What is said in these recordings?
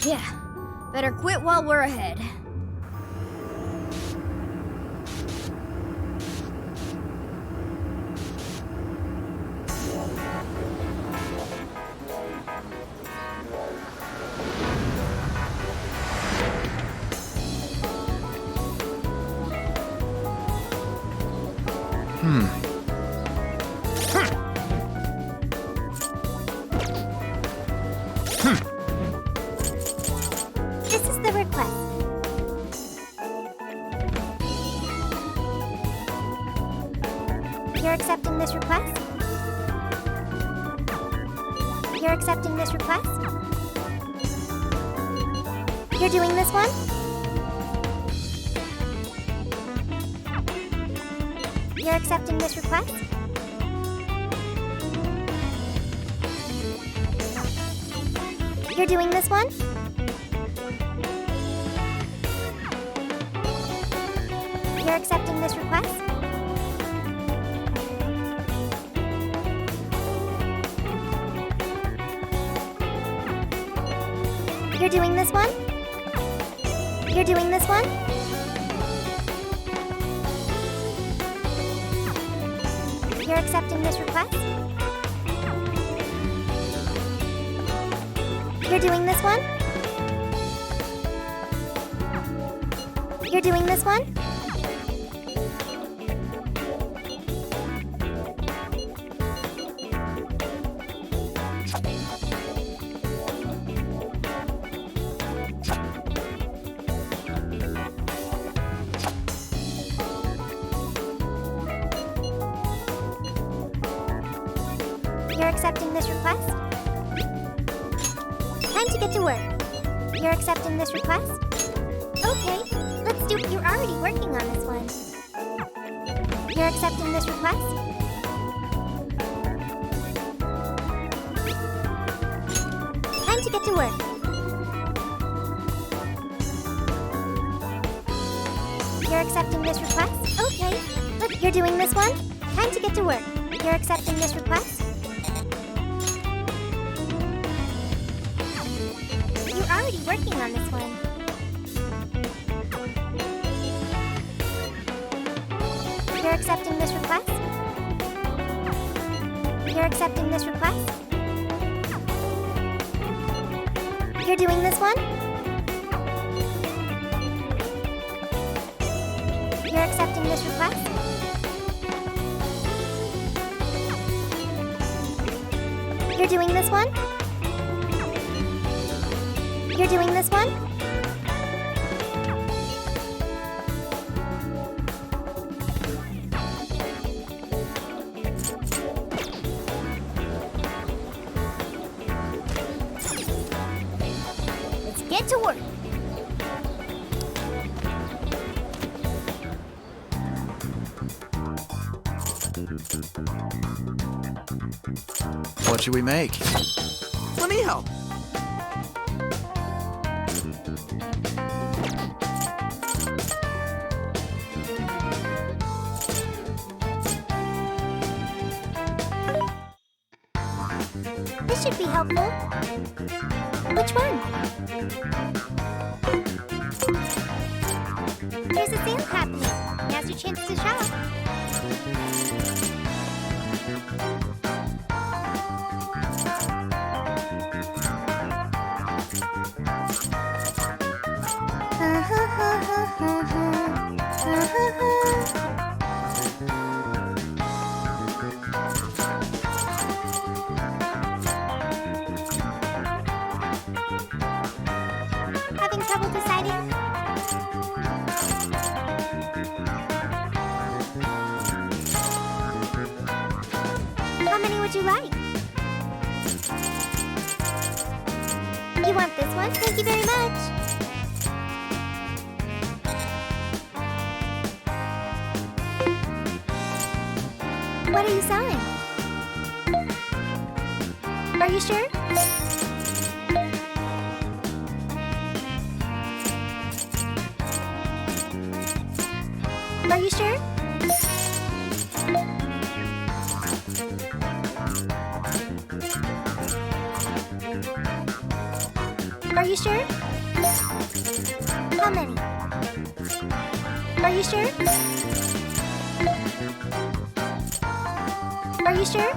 Yeah, better quit while we're ahead. This is the request. You're accepting this request? You're accepting this request? You're doing this one? You're accepting this request? You're doing this one? You're accepting this request? You're doing this one? You're doing this one? You're accepting this request? You're doing this one? You're doing this one? You're accepting this request? Time to get to work. You're accepting this request? Okay, let's do it. You're already working on this one. You're accepting this request? Time to get to work. You're accepting this request? Okay, look, you're doing this one? Time to get to work. You're accepting this request? You're already working on this one. You're accepting this request? You're accepting this request? You're doing this one? You're accepting this request? You're doing this one? You're doing this one? Let's get to work. What should we make? Let me help. This should be helpful. Which one? There's a sale happening. Now's your chance to shop. Having trouble deciding? How many would you like? You want this one? Thank you very much. What are you selling? Are you sure? you sure? Are you sure? How many? Are you sure? Are you sure?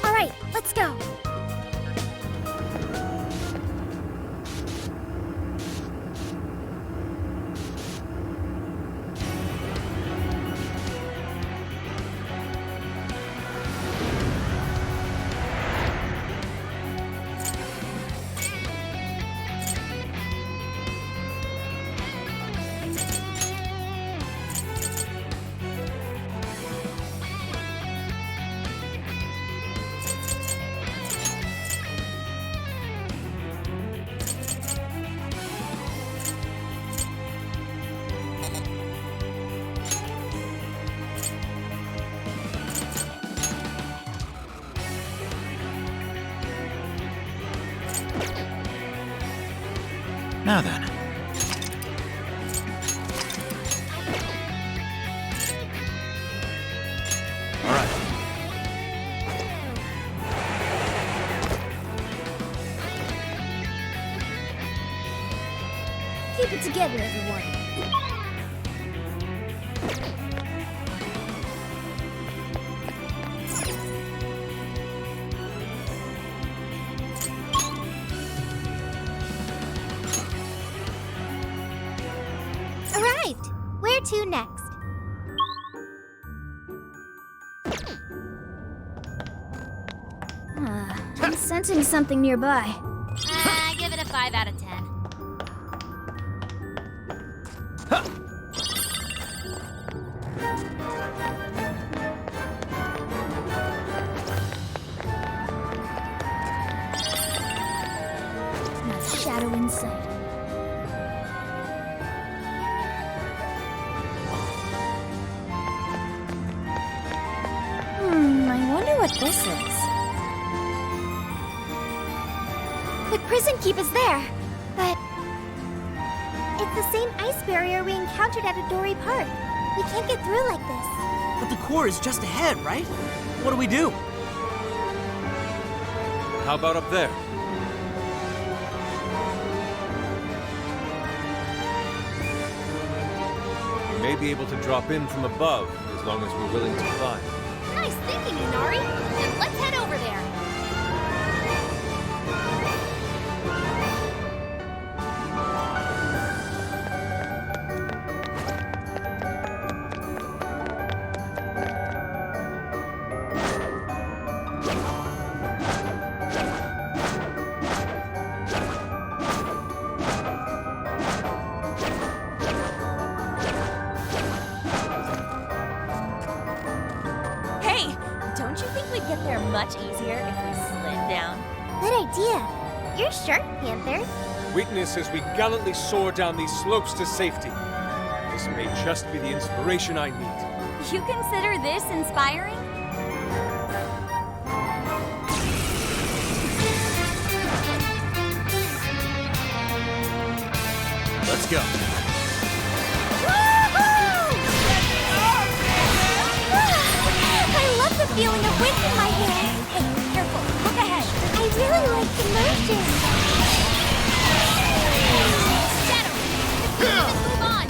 All right, let's go. Now then. All right. Keep it together, everyone. Arrived! Where to next? I'm sensing something nearby. Give it a 5 out of 10. Not a shadow in sight. I wonder what this is. The prison keep is there, but it's the same ice barrier we encountered at Adori Park. We can't get through like this. But the core is just ahead, right? What do we do? How about up there? We may be able to drop in from above as long as we're willing to climb. Nice thinking, Inari. Then let's head over there. Don't you think we'd get there much easier if we slid down? Good idea. You're sharp, Panther. Witness as we gallantly soar down these slopes to safety. This may just be the inspiration I need. You consider this inspiring? Let's go. I love the feeling of wind in my hair. Hey, careful. Look ahead. I really like the motion. Shadow! Let's move on!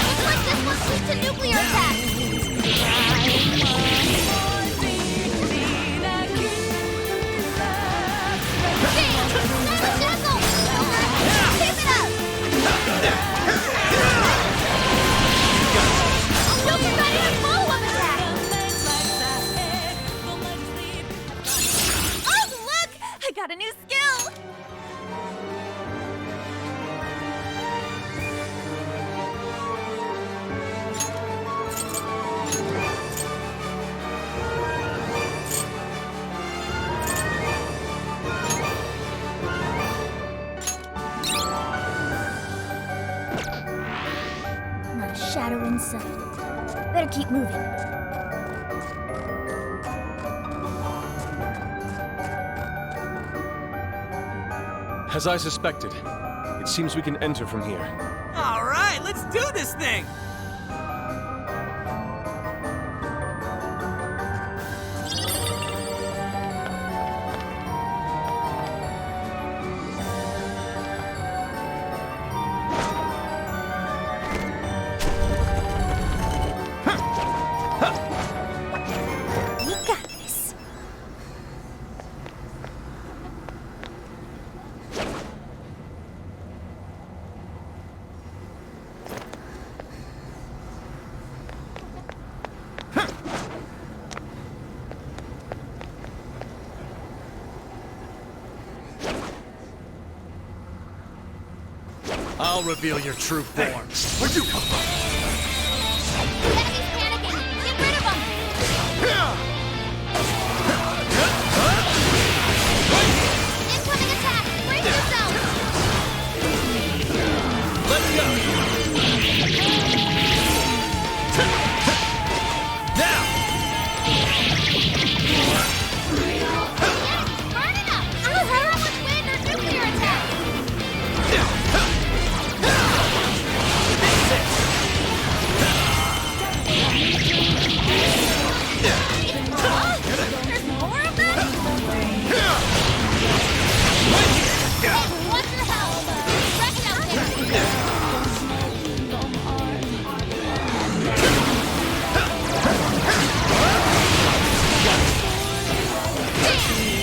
Looks like this one's weak to nuclear attack! shadow in sight. Better keep moving. As I suspected, it seems we can enter from here. All right, let's do this thing. We got this. I'll reveal your true form. Where'd you come from? Enemy's panicking. Get rid of them. Incoming attack. Brace yourself. Let's go! Now! Burn it up. Zero with wind or nuclear attack. There's more of them? Hey, what the hell? Wreck it out there.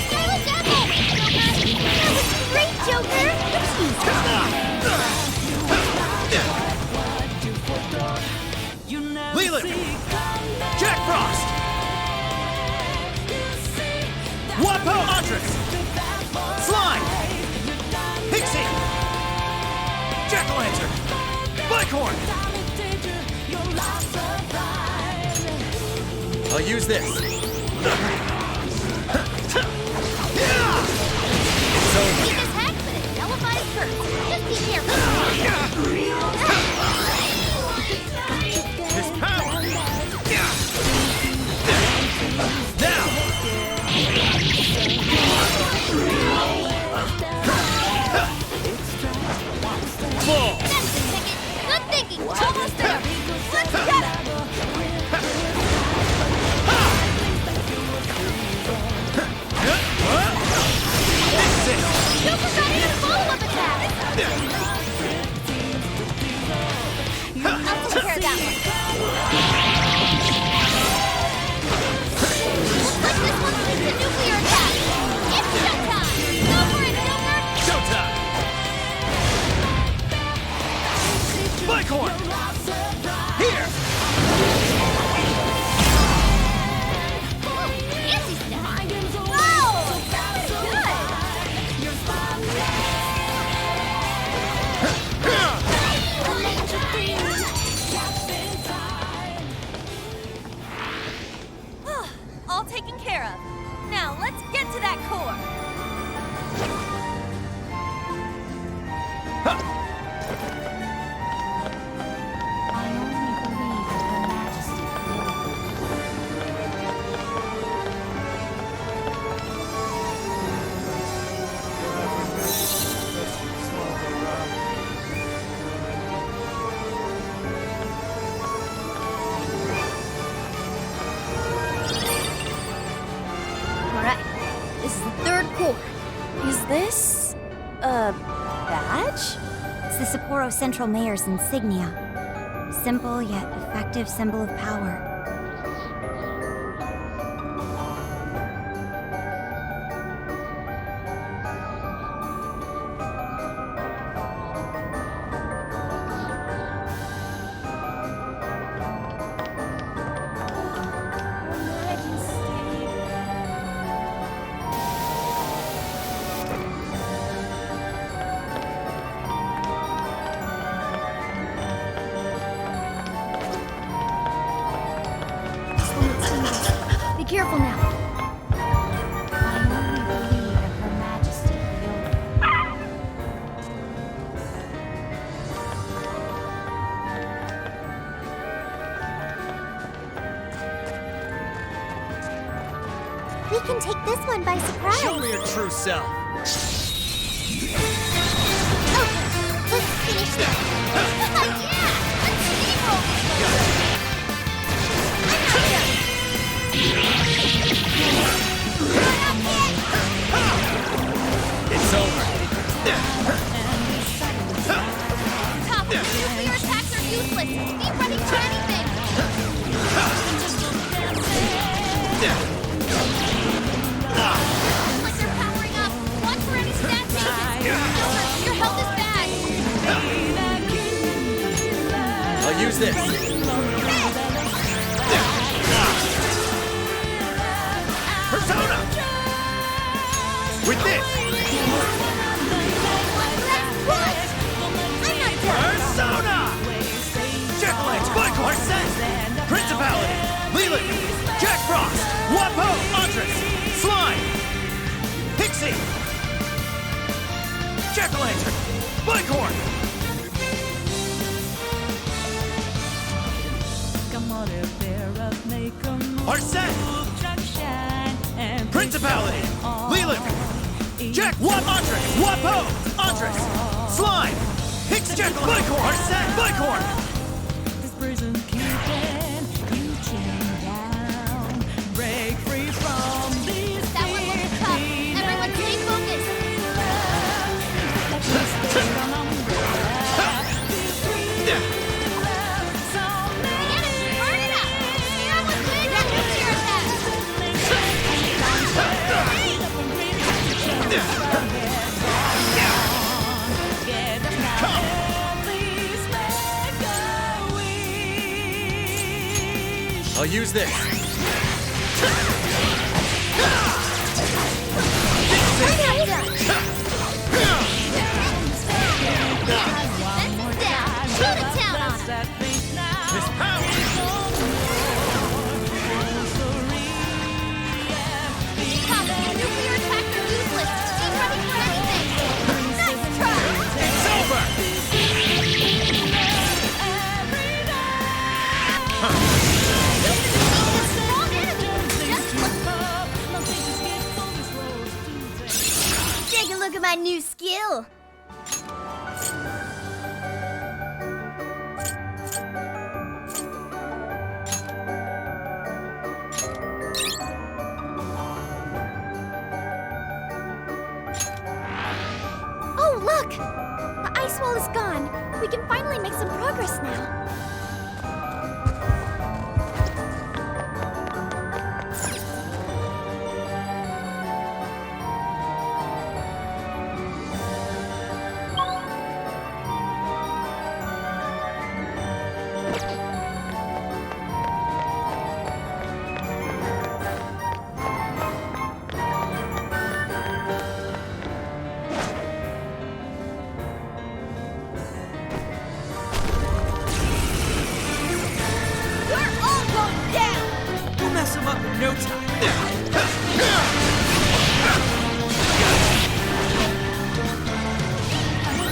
Scarlet Devil! That was great, Joker! Leland! Jack Frost! Wapo Andrus! Slime! Pixie! Jack-o'-lantern! Bicorn! I'll use this. It's over. Keep his head, but it nullifies first. Just be careful. His power! Now! Full! That's the ticket. Good thinking. Almost there. Let's get it. Super ready to follow-up attack. I'll take care of that one. Looks like this one's linked to nuclear attack. It's showtime. Go for it, Joker. Showtime! Bicorn! Here! Fancy stuff. Whoa! That was All taken care of. Now let's get to that core. I only believe in Her Majesty. Alright, this is the third core. Is this a badge? It's the Sapporo Central Mayor's insignia. Simple yet effective symbol of power. Be careful now. I only believe in Her Majesty. can take this one by surprise. Show me your true self. Okay, let's finish this. Yeah! Let's steamroll this one! I'm not done. It's over. Top, nuclear attacks are useless! Be ready for anything! Looks like they're powering up! Watch for any stat changes! Your health is bad! I'll use this. Persona! With this! Persona! Jack-O-Lantern! Spike Arsene! Principality! Leland! Jack Frost! Wapo! Andres! Slime! Pixie! Jack-O-Lantern! Bighorn! Arsene! Principality! Leland! Jack! Andres! Wapo! Andres! Slime! Pixie! Jack-O-Lantern! Arsene! Bighorn! This prison keeping you chained down. Break free from these That one looks tough! Everyone stay focused! The enemy's burning up! Everyone clear that nuclear attack! I'll use this. Defense is down! Shoot it down on him! His power! Top, nuclear attacks are useless! Be ready for anything! Nice try! It's over! Strong enemy! Just look... Take a look at my new skill. Oh, look! The ice wall is gone. We can finally make some progress now. We're all going down! We'll mess him up in no time.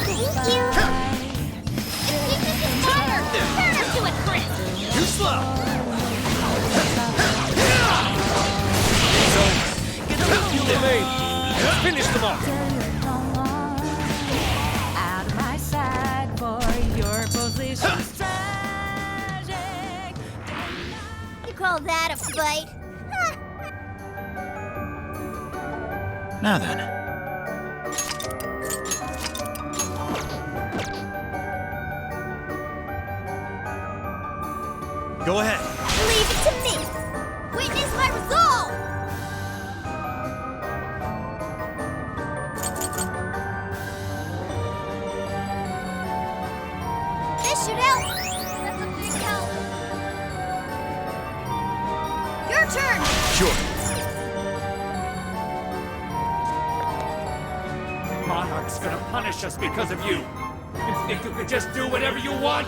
Thank you. Its weakness is fire! Turn us to it, Chris! Too slow! You remain! Finish them off! Out of my sight, for your position's tragic. You call that a fight? Now then. Go ahead. Leave it to me. Witness my resolve. This should help. That's a big help. Your turn. Sure. Monarch's gonna punish us because of you. You think you could just do whatever you want?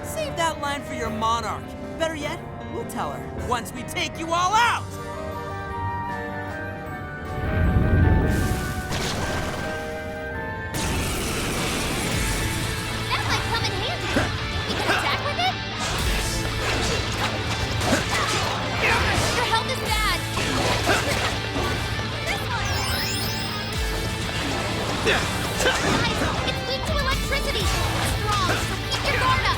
Save that line for your monarch. Better yet, we'll tell her once we take you all out. That might come in handy. We can attack with it? Your health is bad. Guys, it's weak to electricity. It's strong, so keep your guard up.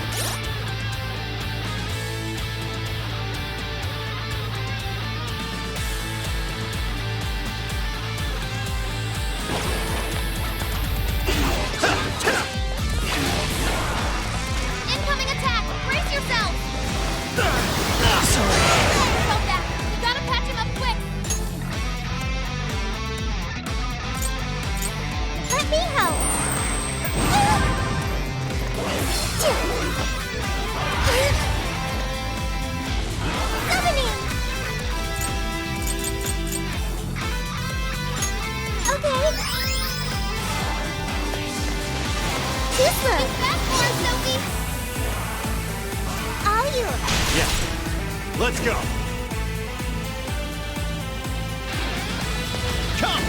Incoming attack! Brace yourself! Come back! You gotta patch him up quick! Let me help. Summoning. Okay. Too slow. Fast for us, Sophie! All you. Yeah. Let's go. Come.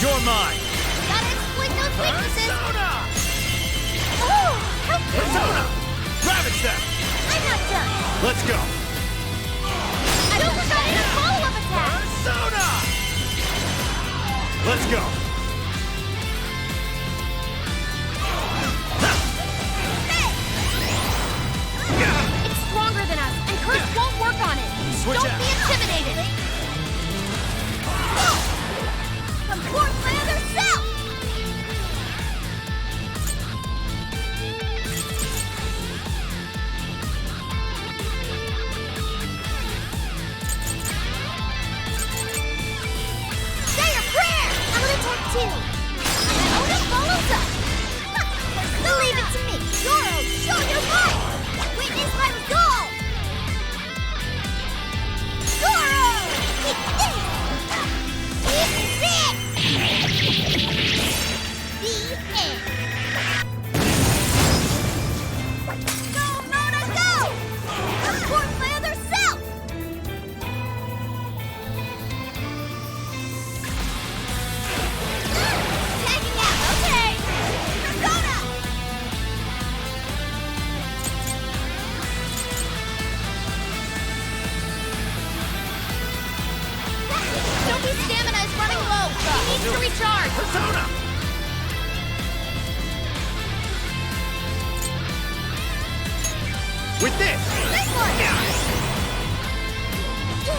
You're mine. Gotta exploit those weaknesses! Persona! Oh, how Persona! Ravage them! I'm not done. Let's go. I don't forgot a follow-up attack! Persona! Let's go. It's stronger than us, and Curse won't work on it! Switch Don't out. be intimidated! Support my other self! Say your prayer! I'm gonna attack too. Oda follows up! Leave it to me. Zoro, show your might! Witness my resolve! Zoro! This is it. The end! Go, Nona, go! Support my other self! Tagging out, okay! Persona! Sophie's stamina is running low. He needs to recharge. Persona! With this! This one!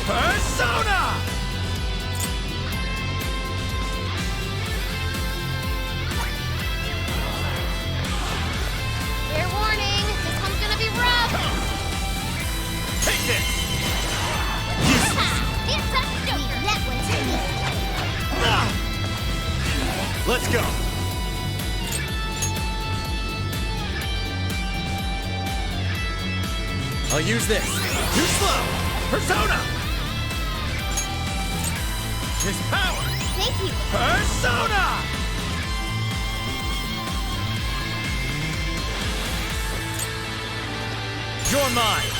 Persona! Fair warning, this one's gonna be rough. Take this! It's a Joker. That one's me. Ah! Let's go. I'll use this. Too slow! Persona! His power! Thank you. Persona! You're mine!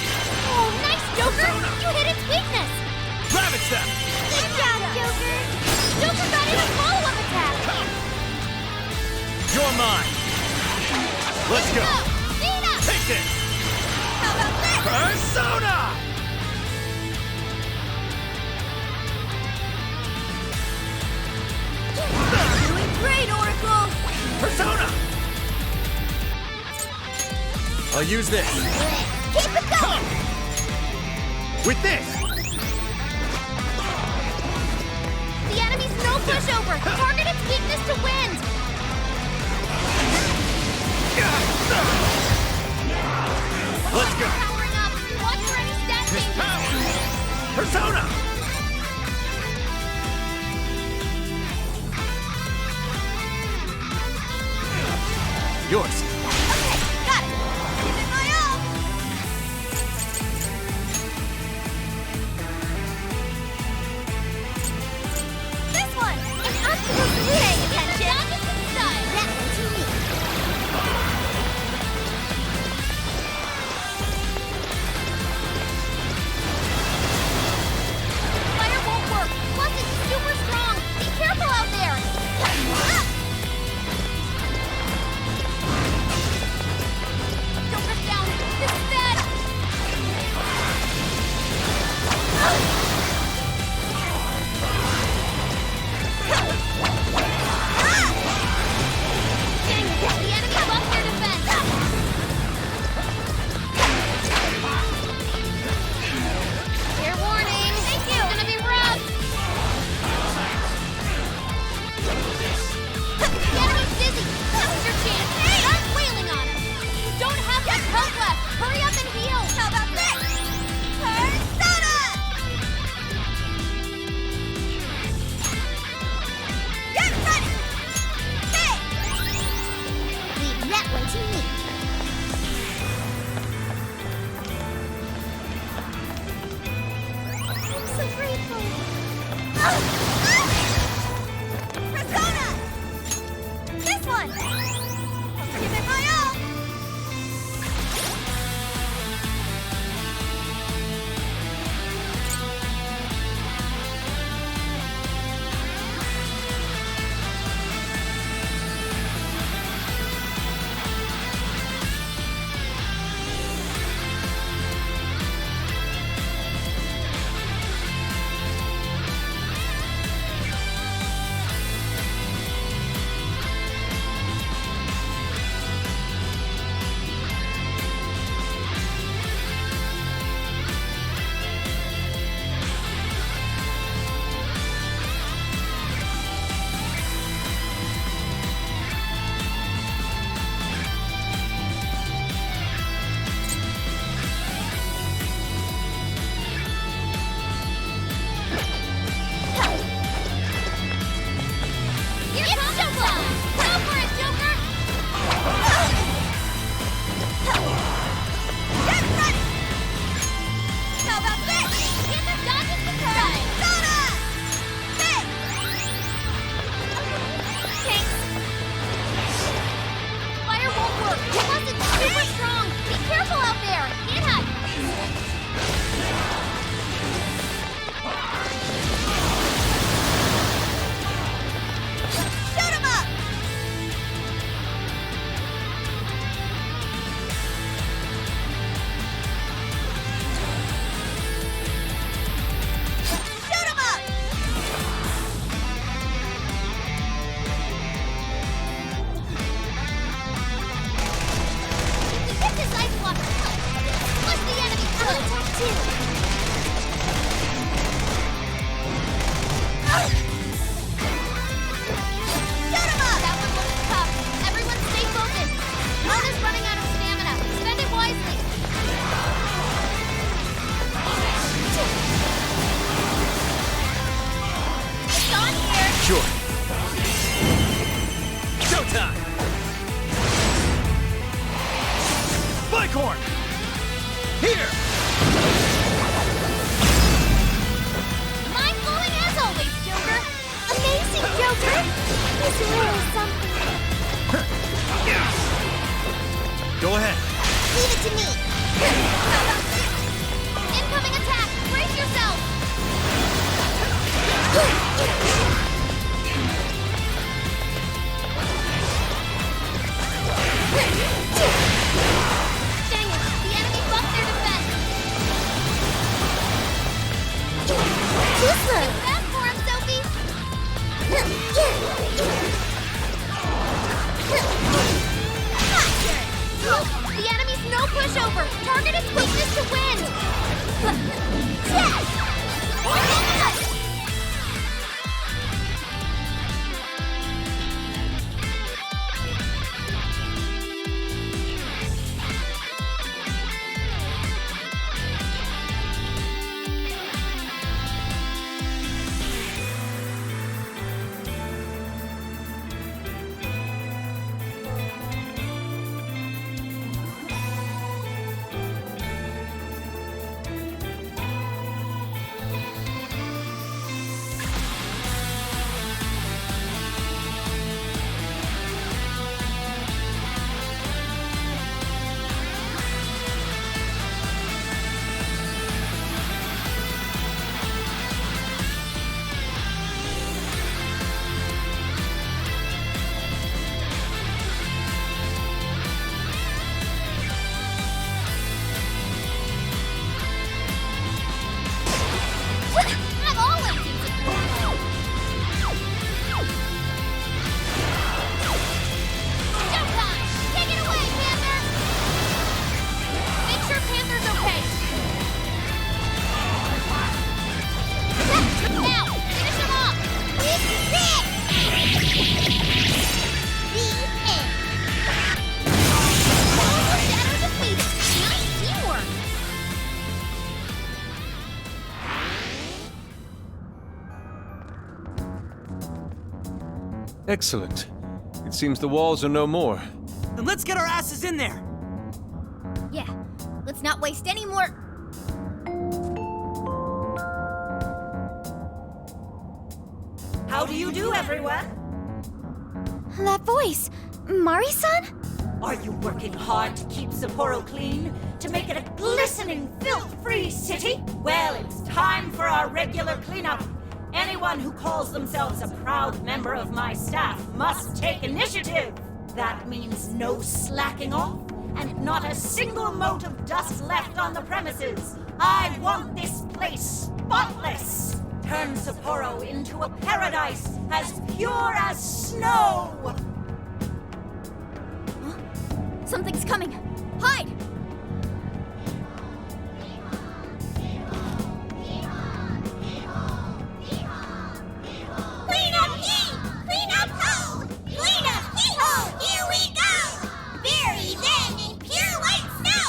Oh, nice, Joker! You hit its weakness! Ravage them! Good job, Joker! Joker got in a follow-up attack! You're mine! Let's go! Nina! Take this! How about this? Persona! Doing great, Oracle! Persona! I'll use this. Keep it going! With this! The enemy's no pushover! Target its weakness to wind! Let's go! Powering up! Watch for any stat His changes! power! Persona! Yours. Okay, got it! Give it my all! This one! And I'm supposed to Pay pay attention! Opposite side! That one's me. Fire won't work! Plus, it's super strong! Be careful out there! Persona! This one! I'll give it my all! Sure. Showtime! Spikehorn! Here! Mind-blowing as always, Joker! Amazing, Joker! He's really something. Go ahead. Leave it to me. Incoming attack! Brace yourself! Dang it! The enemy buffed their defense! Kuzma! Bad for him, Sophie! The enemy's no pushover! Target its weakness to win! Yes! I'm always in support! Showtime! Take it away, Panther! Make sure Panther's okay! Now! Finish him off! This is it! The end. Shadow defeated! Nice teamwork! Excellent. It seems the walls are no more. Then let's get our asses in there! Yeah, let's not waste any more. How do you do, everyone? That voice. Mari-san? Are you working hard to keep Sapporo clean? To make it a glistening, filth-free city? Well, it's time for our regular cleanup. Anyone who calls themselves a proud member of my staff must take initiative. That means no slacking off, and not a single mote of dust left on the premises. I want this place spotless. Turn Sapporo into a paradise as pure as snow. Something's coming. Hide! Clean up he! Clean up ho! Clean up he-ho! Here we go! Bury them in pure white snow!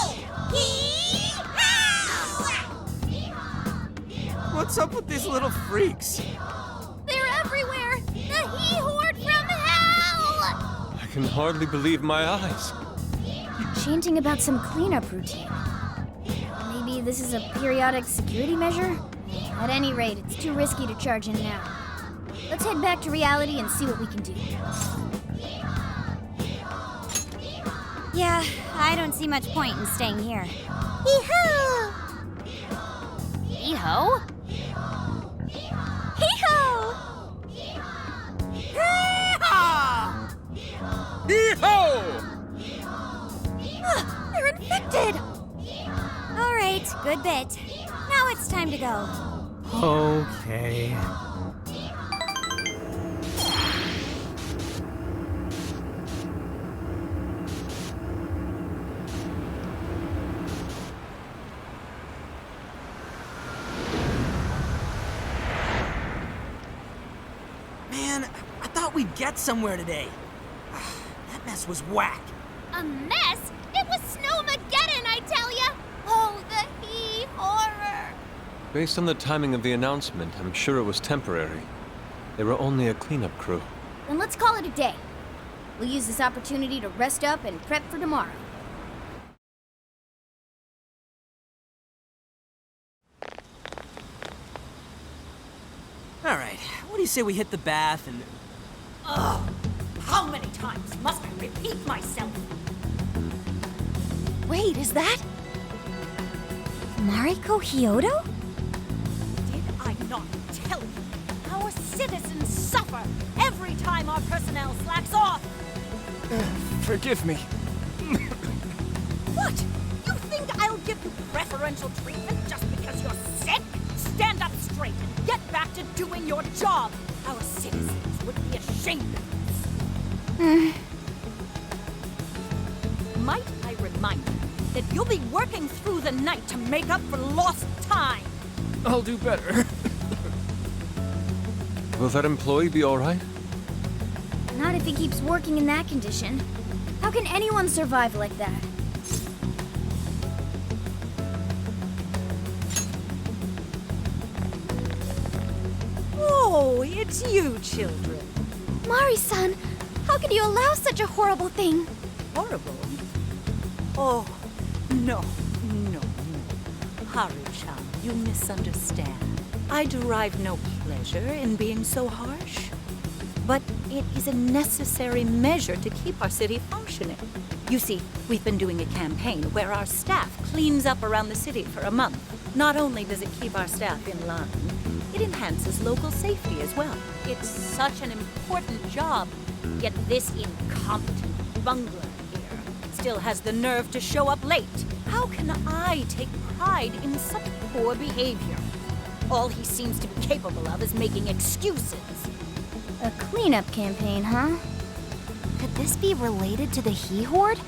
Hee-haw! What's up with these little freaks? They're everywhere! The He-Horde from hell! I can hardly believe my eyes. Chanting about some cleanup routine. Maybe this is a periodic security measure? At any rate, it's too risky to charge in now. Let's head back to reality and see what we can do. Yeah, I don't see much point in staying here. Hee-ho! Hee-ho? Hee-ho! Hee-ho! They're infected! All right, good bit. Now it's time to go. Okay. Man, I thought we'd get somewhere today. That mess was whack. A mess? It was Snowmageddon, I tell ya! Oh, the He-Horror! Based on the timing of the announcement, I'm sure it was temporary. They were only a cleanup crew. Then let's call it a day. We'll use this opportunity to rest up and prep for tomorrow. All right, what do you say we hit the bath and... Ugh! How many times must I repeat myself? Wait, is that Mariko Hyodo? Did I not tell you? Our citizens suffer every time our personnel slacks off. Forgive me. What? You think I'll give you preferential treatment just because you're sick? Stand up straight and get back to doing your job. Our citizens would be ashamed of this. Might I remind you that you'll be working through the night to make up for lost time? I'll do better. Will that employee be all right? Not if he keeps working in that condition. How can anyone survive like that? Oh, it's you, children. Mari-san, how could you allow such a horrible thing? Horrible? Oh, no. Haru-chan, you misunderstand. I derive no pleasure in being so harsh. But it is a necessary measure to keep our city functioning. You see, we've been doing a campaign where our staff cleans up around the city for a month. Not only does it keep our staff in line, it enhances local safety as well. It's such an important job, yet this incompetent bungler here still has the nerve to show up late. How can I take pride in such poor behavior? All he seems to be capable of is making excuses. A cleanup campaign, huh? Could this be related to the He-Horde?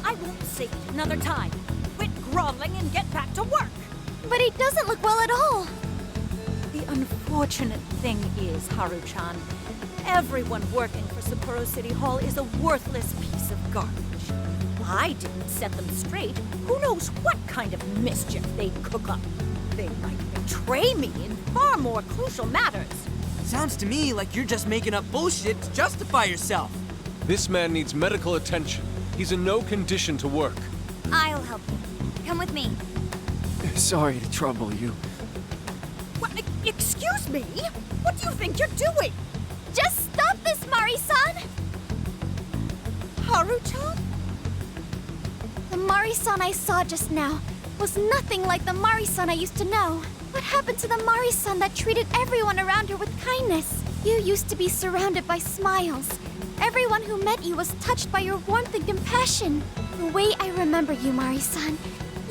I won't say it another time. Quit groveling and get back to work. But he doesn't look well at all. The unfortunate thing is, Haru-chan, everyone working for Sapporo City Hall is a worthless piece of garbage. I didn't set them straight. Who knows what kind of mischief they'd cook up? They might betray me in far more crucial matters. Sounds to me like you're just making up bullshit to justify yourself. This man needs medical attention. He's in no condition to work. I'll help you. Come with me. Sorry to trouble you. What? Excuse me? What do you think you're doing? Just stop this, Mari-san! Haruto? The Mari-san I saw just now was nothing like the Mari-san I used to know. What happened to the Mari-san that treated everyone around her with kindness? You used to be surrounded by smiles. Everyone who met you was touched by your warmth and compassion. The way I remember you, Mari-san,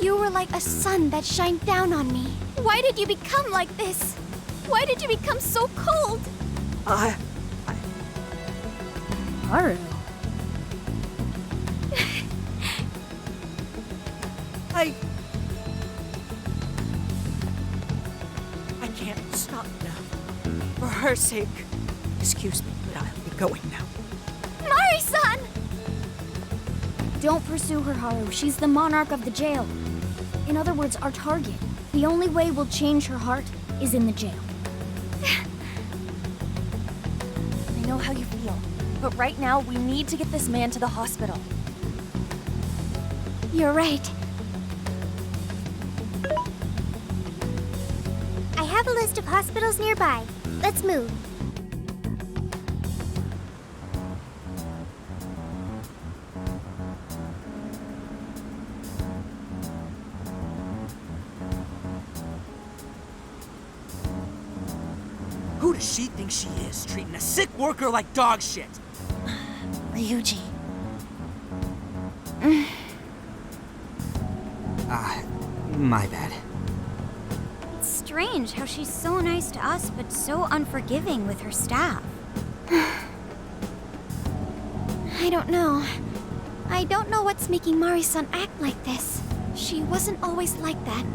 you were like a sun that shined down on me. Why did you become like this? Why did you become so cold? Haru. I can't stop now. For her sake. Excuse me, but I'll be going now. Mari-san! Don't pursue her, Haru. She's the monarch of the jail. In other words, our target. The only way we'll change her heart is in the jail. I know how you feel, but right now we need to get this man to the hospital. You're right. I have a list of hospitals nearby. Let's move. Who does she think she is, treating a sick worker like dog shit? Ryuji. My bad. It's strange how she's so nice to us, but so unforgiving with her staff. I don't know. I don't know what's making Mari-san act like this. She wasn't always like that.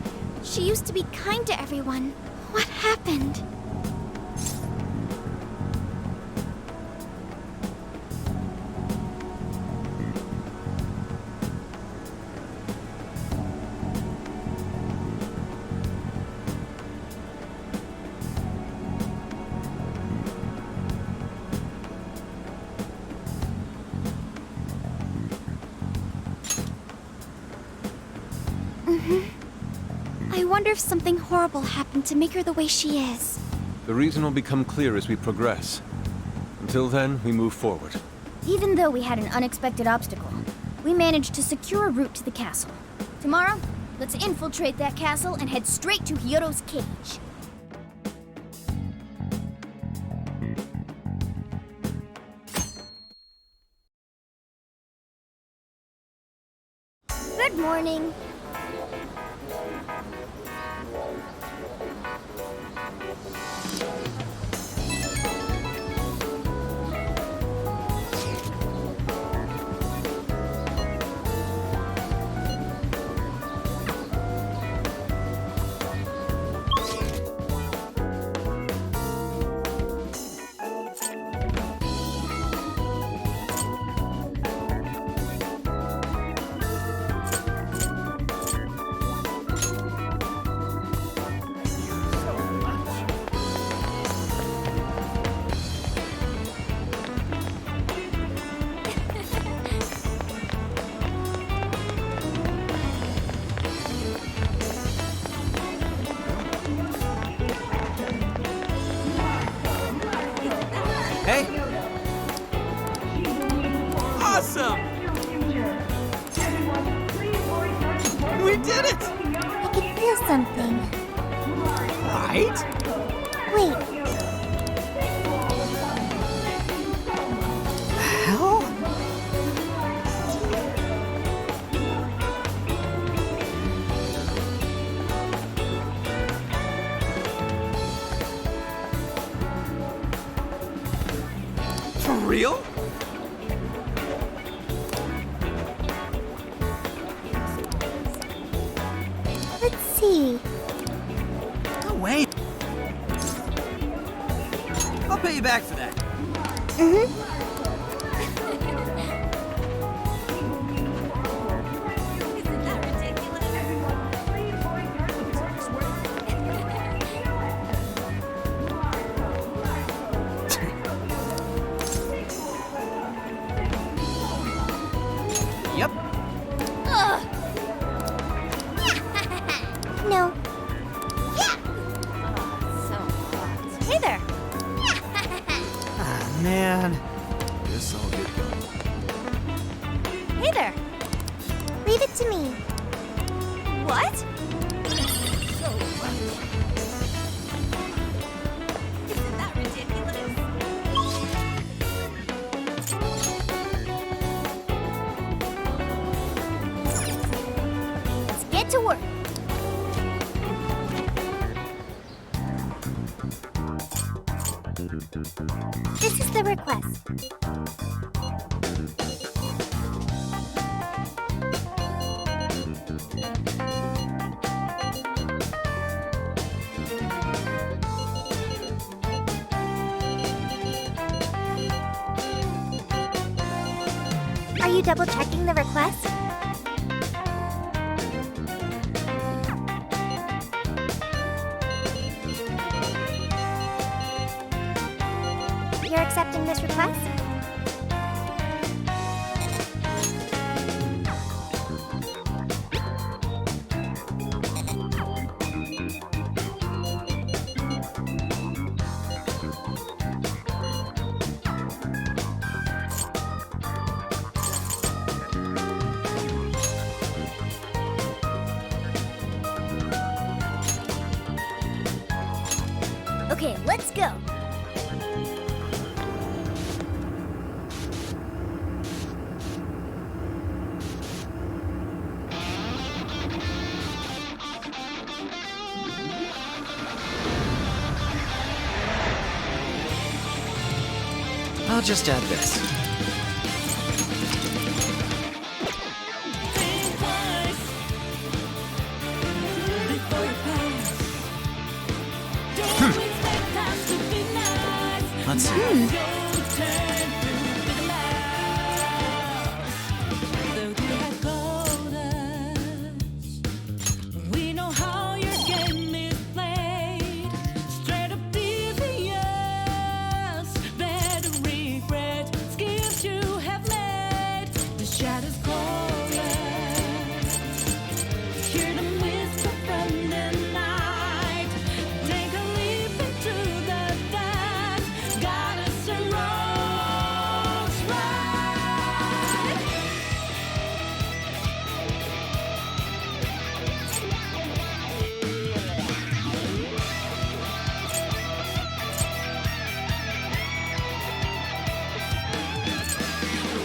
She used to be kind to everyone. What happened? I wonder if something horrible happened to make her the way she is. The reason will become clear as we progress. Until then, we move forward. Even though we had an unexpected obstacle, we managed to secure a route to the castle. Tomorrow, let's infiltrate that castle and head straight to Hyodo's cage. Good morning. Hey! Awesome! We did it! I can feel something. Right? Wait, Hell? For real? let's see. No way. I'll pay you back for that. Isn't that ridiculous? Yep. No. So man. Guess I'll get going. Hey there. Leave it to me. What? Isn't that ridiculous? Let's get to work. This is the request. Are you double checking the request? You're accepting this request? Okay, let's go. I'll just add this. Let's see. We know how your game is played. Straight up devious. Better regret skills you have made. The shadows calling. Hear them whisper from the night. Take a leap into the dance. Got us a rose right.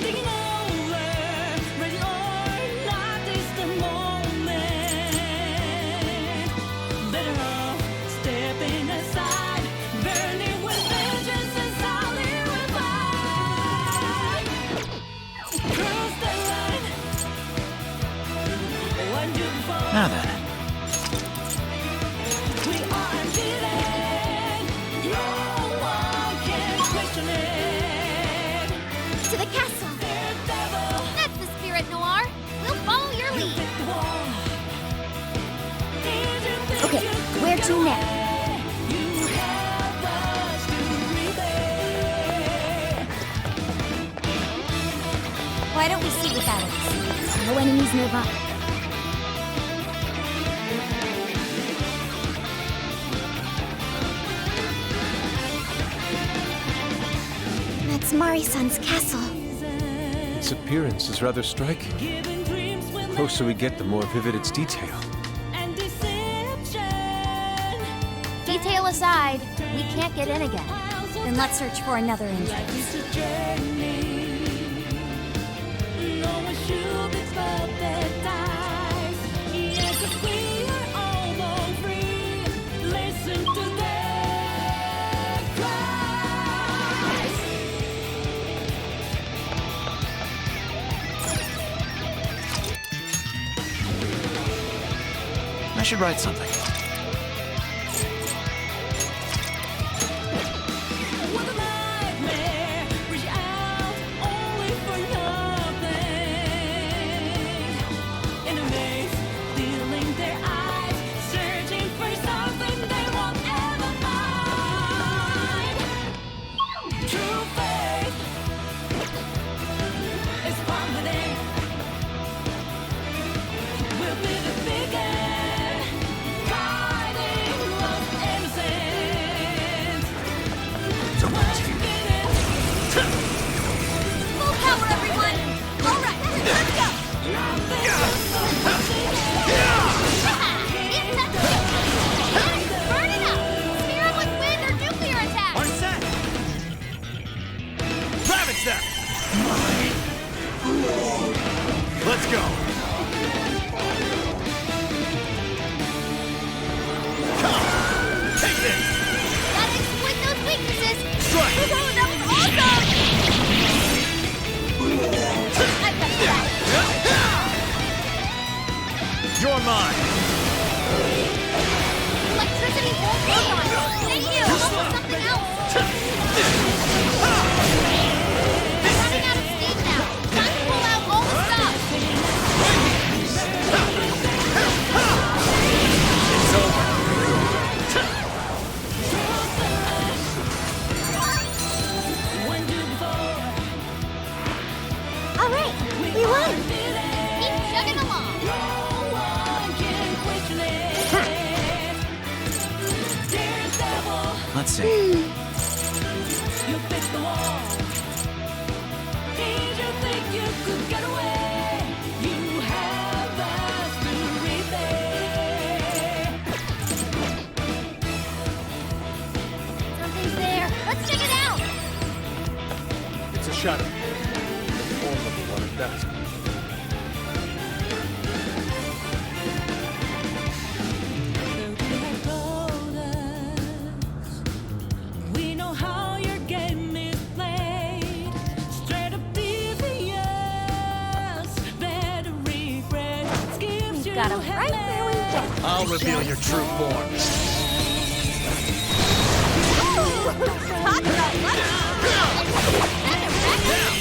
Taking over, ready or not, it's the moment. Better off stepping aside, burning with vengeance and solid revive. Cross the line. One you fall. Now then. We are unbeaten. No one can question it. To the castle. Daredevil. That's the spirit, Noir. We'll follow your lead. Okay, where to now? Why don't we see without us? No enemies nearby. That's Mari-san's castle. Its appearance is rather striking. The closer we get, the more vivid its detail. Detail aside, we can't get in again. Then let's search for another entrance. I should write something. We'll be the biggest. go! Come! Take this! Gotta exploit those weaknesses! Strike! Oh, that was awesome! I've got that! You're mine! Electricity won't work on it! Thank you! I'll do something else! I'm running out of steam now! Time to pull out all the stuff! It's over. All right, we won. Keep chugging along! Let's see. Something's there! Let's check it out! It's a shadow. The form of one at best. We know how your game is played. Straight up devious. Better regret. Skips you Got 'em right where we want. I'll reveal your true form. Talk about lucky! And a racket of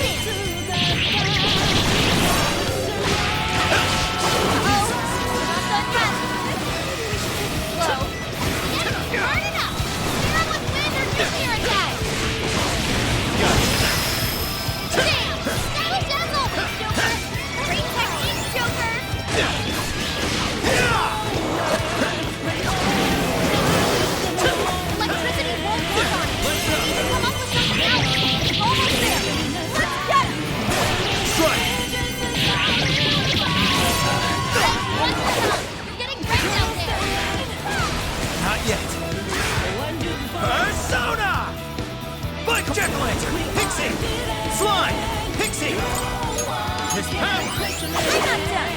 Not yet. Persona! But Jack-o'-lantern! Pixie! Slime! Pixie! Miss Power! I'm not done!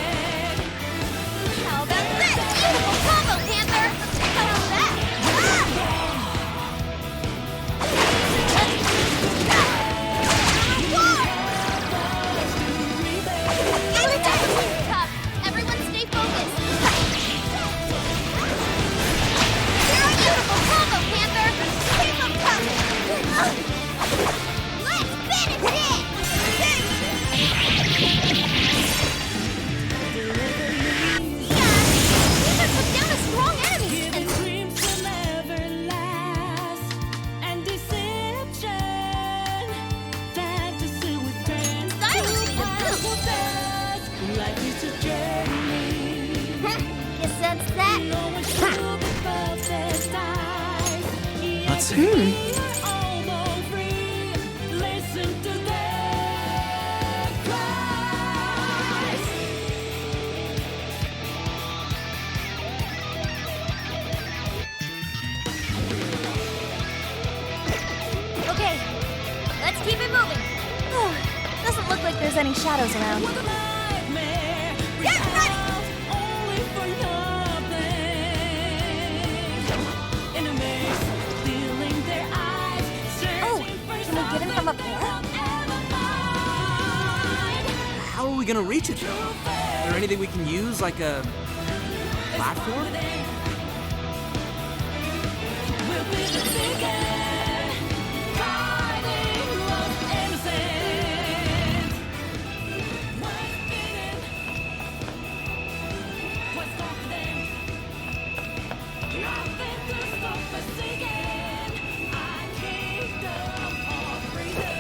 How about this? Beautiful combo, Panther! How about that? Everyone stay focused! You're a beautiful combo, Panther! Keep 'em coming! Let's finish it! These are some down a strong enemy! And dreams will never last. And deception. Fantasy with friends. Silence the Impossible. Life is a journey. You sense that? No one should be perfect eyes. Let's see. We are almost free. Listen to their cries. Okay, let's keep it moving. Doesn't look like there's any shadows around. What a nightmare. Get ready! Only for nothing. In a maze, stealing their eyes. Oh, can we get him from up there? How are we gonna reach it, though? Is there anything we can use, like a platform? We'll be the biggest, guiding lost innocence. What's in it? What's confident? Nothing to stop us again. Our kingdom of freedom.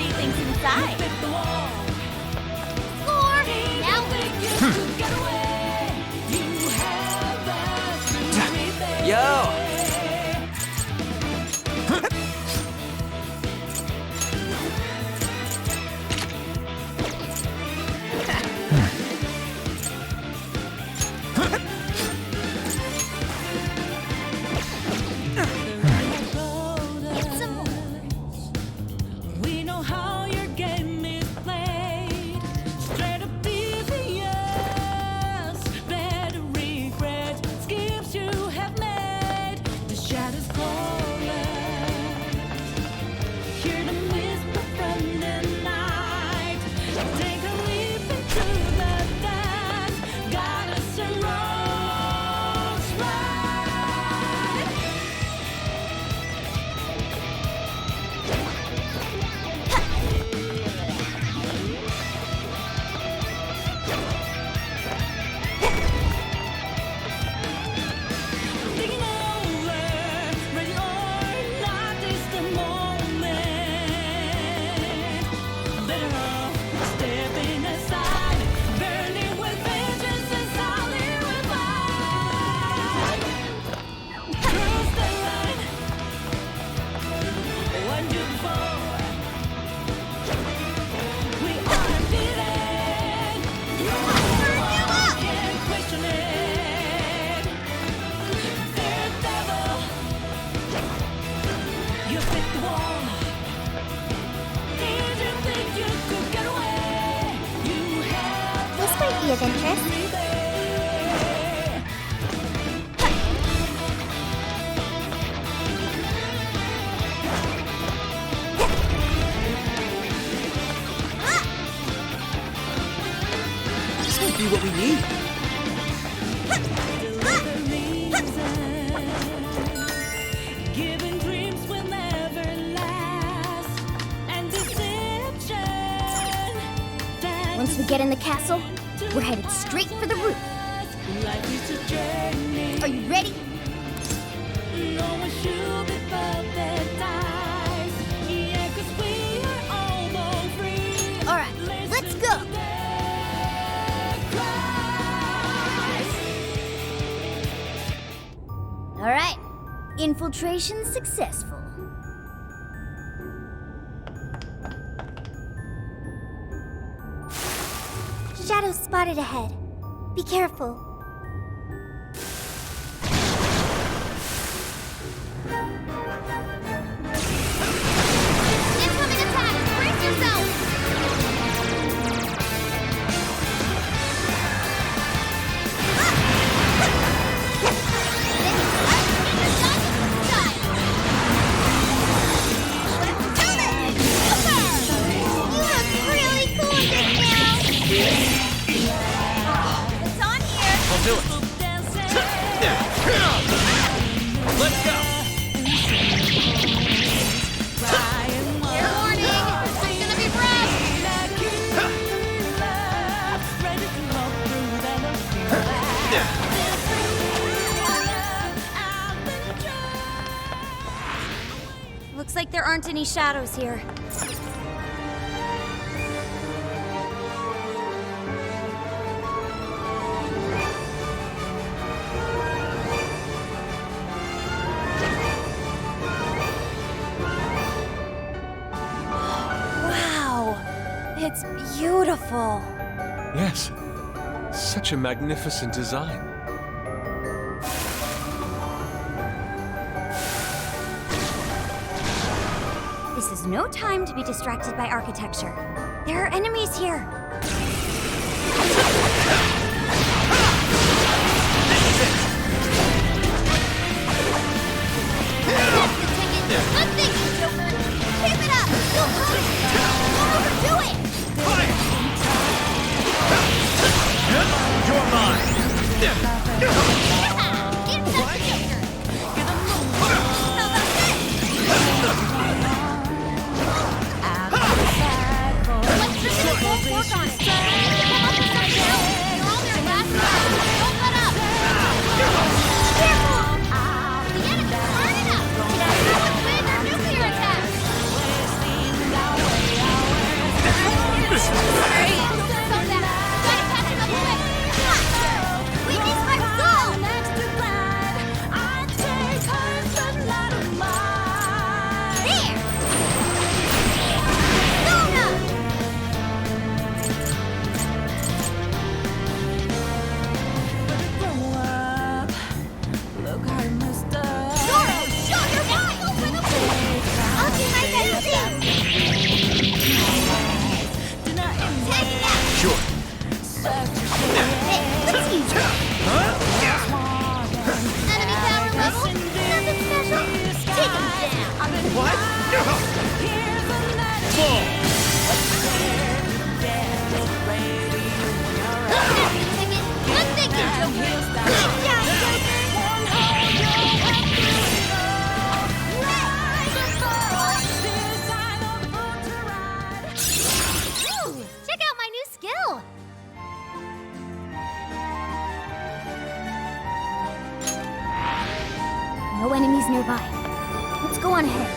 do you think's inside? Score! Now Yo! get some more. We know how your game is played. Straight up devious, better regret. Skips you have made. The shadows calling. Hear them whisper from the night. Take a leap into the dance. Got us a wrongs right. Thinking over, ready or not, it's the moment. Better off stepping aside, burning with vengeance and solid revive. Cross the line, one to four. We are undefeated. No one can question it. Daredevil, you fit the wall. Did you think you could get away? You have This might be of interest. me there. This might be what we need. Giving dreams will never last, and deception. Once we get in the castle, we're headed straight for the roof. Life is a journey. Are you ready? No one should be paradise. Yeah, 'cause we are all born free. All right, let's go. All right, infiltration successful. Shadows spotted ahead. Be careful. Incoming attack! Brace yourself! I'll do it. Let's go. Fair warning, it's gonna be rough! Looks like there aren't any shadows here. Wow! It's beautiful. Yes. Such a magnificent design. This is no time to be distracted by architecture. There are enemies here. Good thinking, Joker! Keep it up! Don't push! Don't overdo it! You're mine! Get that Joker! How about this? Let's just go for Enemy power level? Nothing special? Take him down. What? Fall! I'm thinking, Joker. Good job, Ooh, check out my new skill. No enemies nearby. Let's go on ahead.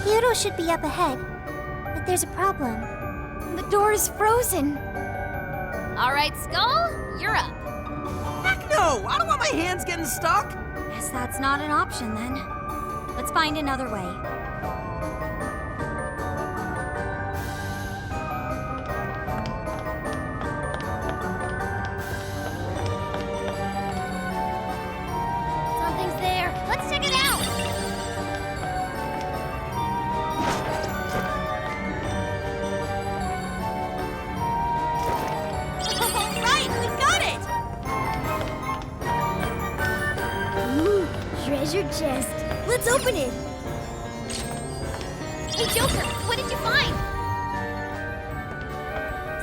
Kyoto should be up ahead, but there's a problem. The door is frozen. All right, Skull, you're up. Heck no! I don't want my hands getting stuck! Guess that's not an option then. Let's find another way. Something's there. Let's check it out. All right, we got it! Ooh, treasure chest. Let's open it. Hey, Joker, what did you find?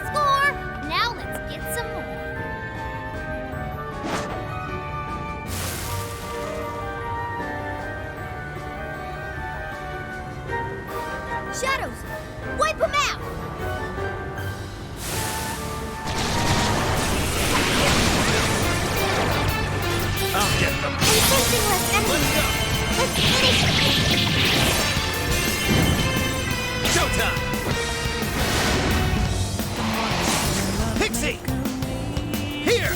Score! Now let's get some more. Shadows! Wipe them out! I'll get them. I'm sensing less enemies. Let's finish it. Showtime! Pixie! Here!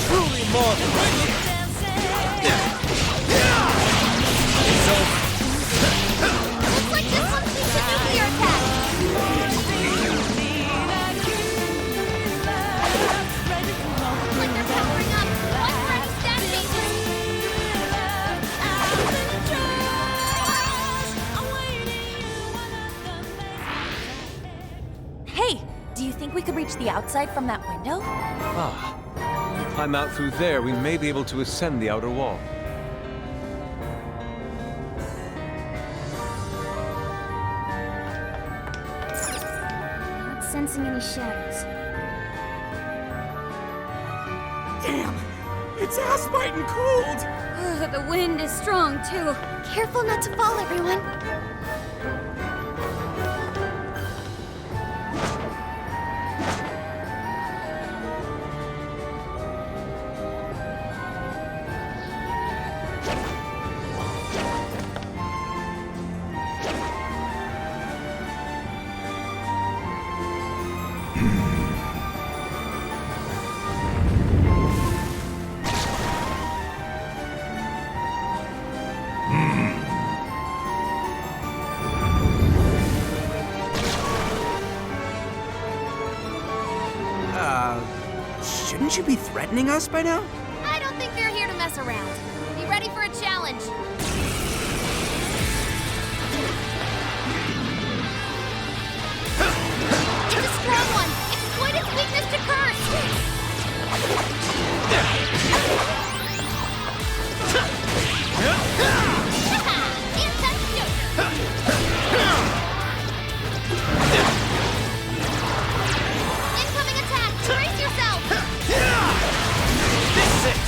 Truly marvelous! Looks like this one keeps a nuclear attack. Looks like they're powering up. Watch for any stat changes. Hey, do you think we could reach the outside from that window? Ah. If we climb out through there, we may be able to ascend the outer wall. Not sensing any shadows. Damn! It's ass-biting cold! The wind is strong, too. Careful not to fall, everyone. Shouldn't you be threatening us by now? I don't think they're here to mess around. Be ready for a challenge. It's a strong one. Exploit its weakness to curse. Intense Joker. Incoming attack. Brace yourself. This is it!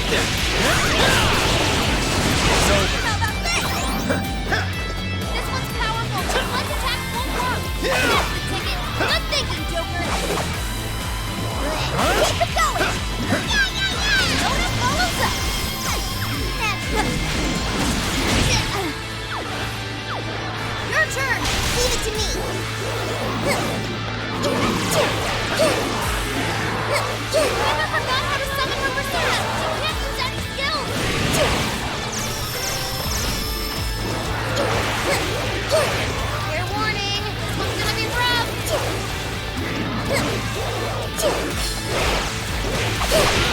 How about this? This one's powerful. Let's attack full force. That's the ticket. Good thinking, Joker. Keep it going. Soda follows up. Your turn. Leave it to me. Grandma forgot how to summon her persona. She can't use any skills. Fair warning. This one's gonna be rough.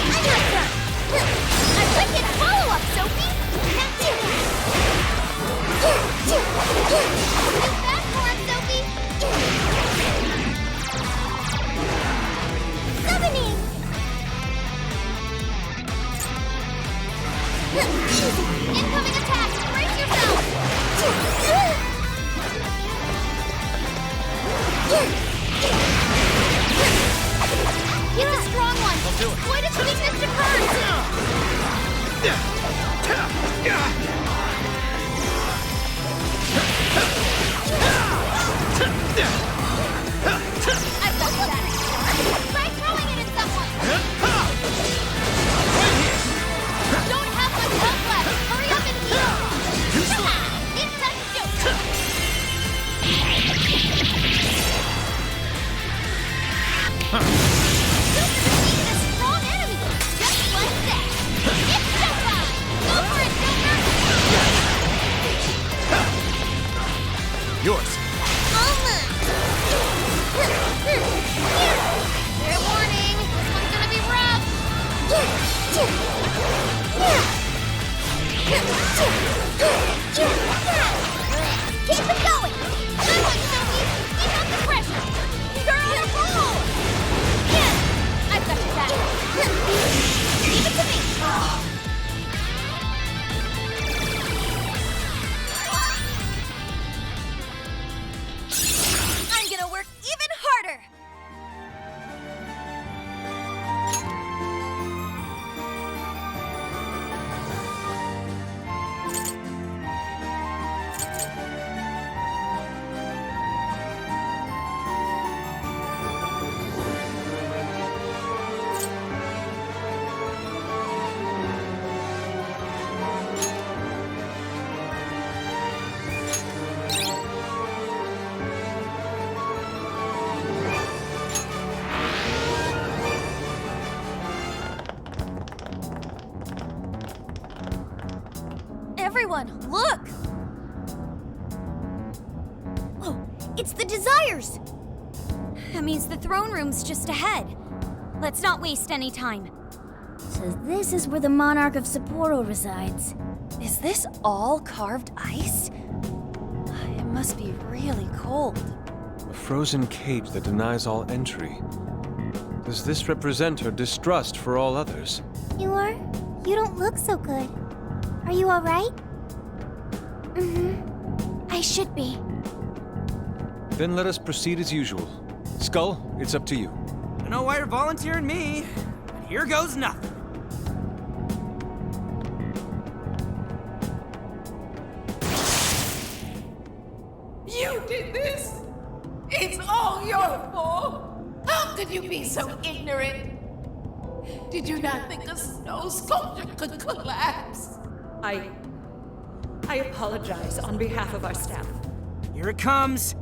I got some. A wicked follow-up, Sophie. Use that for us, Sophie. Summoning. Incoming attack. Brace yourself. He's a strong one. Exploit its weakness to curse. I've got that. Try throwing it at someone. Don't have much health left. Hurry up and heal. It's time to shoot. Defeated a strong enemy. Just like that. It's showtime. Go for it, Joker. Yours. Almost. Fair warning. This one's gonna be rough. Keep it going. Good one, Sophie. Keep up the pressure. You're on a roll. I've got your back. Leave it to me. I'm gonna work even harder. Everyone, look! Oh, it's the Desires! That means the throne room's just ahead. Let's not waste any time. So this is where the Monarch of Sapporo resides. Is this all carved ice? It must be really cold. A frozen cage that denies all entry. Does this represent her distrust for all others? You are? You don't look so good. Are you all right? I should be. Then let us proceed as usual. Skull, it's up to you. I don't know why you're volunteering me, but here goes nothing. You did this? It's all your fault. How could you be so ignorant? Did you not think a snow sculpture could collapse? I apologize on behalf of our staff. Here it comes.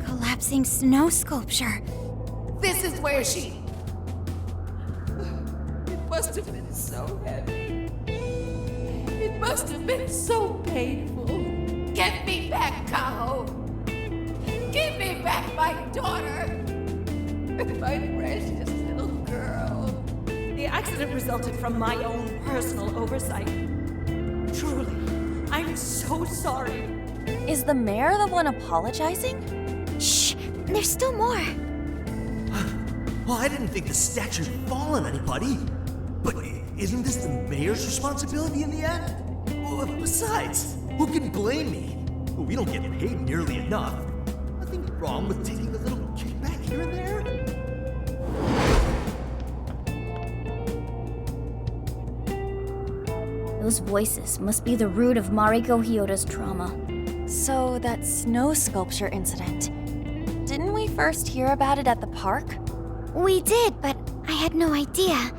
Collapsing snow sculpture. This is where she... It must have been so heavy. It must have been so painful. Get me back, Kaho. Give me back my daughter. My precious little girl. The accident resulted from my own personal oversight. Truly, I'm so sorry. Is the mayor the one apologizing? Shh! There's still more. Well, I didn't think the statue had fallen on anybody. But isn't this the mayor's responsibility in the end? Well, besides, who can blame me? We don't get paid nearly enough. Nothing wrong with taking a little kickback here and there. Those voices must be the root of Mariko Hyoda's trauma. So, that snow sculpture incident. Didn't we first hear about it at the park? We did, but I had no idea.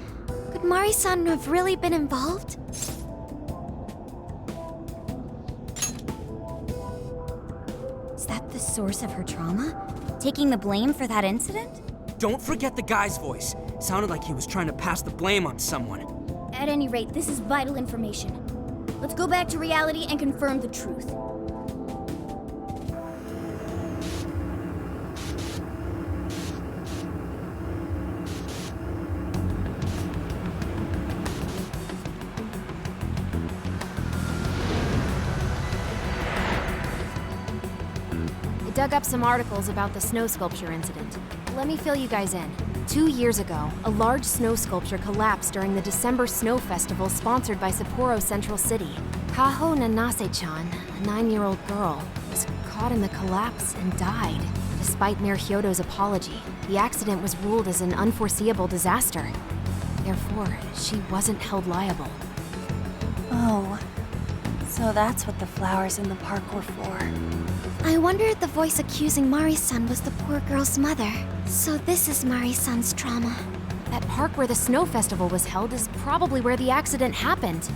Could Mari-san have really been involved? Is that the source of her trauma? Taking the blame for that incident? Don't forget the guy's voice. Sounded like he was trying to pass the blame on someone. At any rate, this is vital information. Let's go back to reality and confirm the truth. I dug up some articles about the snow sculpture incident. Let me fill you guys in. 2 years ago, a large snow sculpture collapsed during the December Snow Festival sponsored by Sapporo Central City. Kaho Nanase-chan, a 9-year-old girl, was caught in the collapse and died. Despite Mayor Hyodo's apology, the accident was ruled as an unforeseeable disaster. Therefore, she wasn't held liable. Oh, so that's what the flowers in the park were for. I wonder if the voice accusing Mari-san was the poor girl's mother. So this is Mari-san's trauma. That park where the snow festival was held is probably where the accident happened.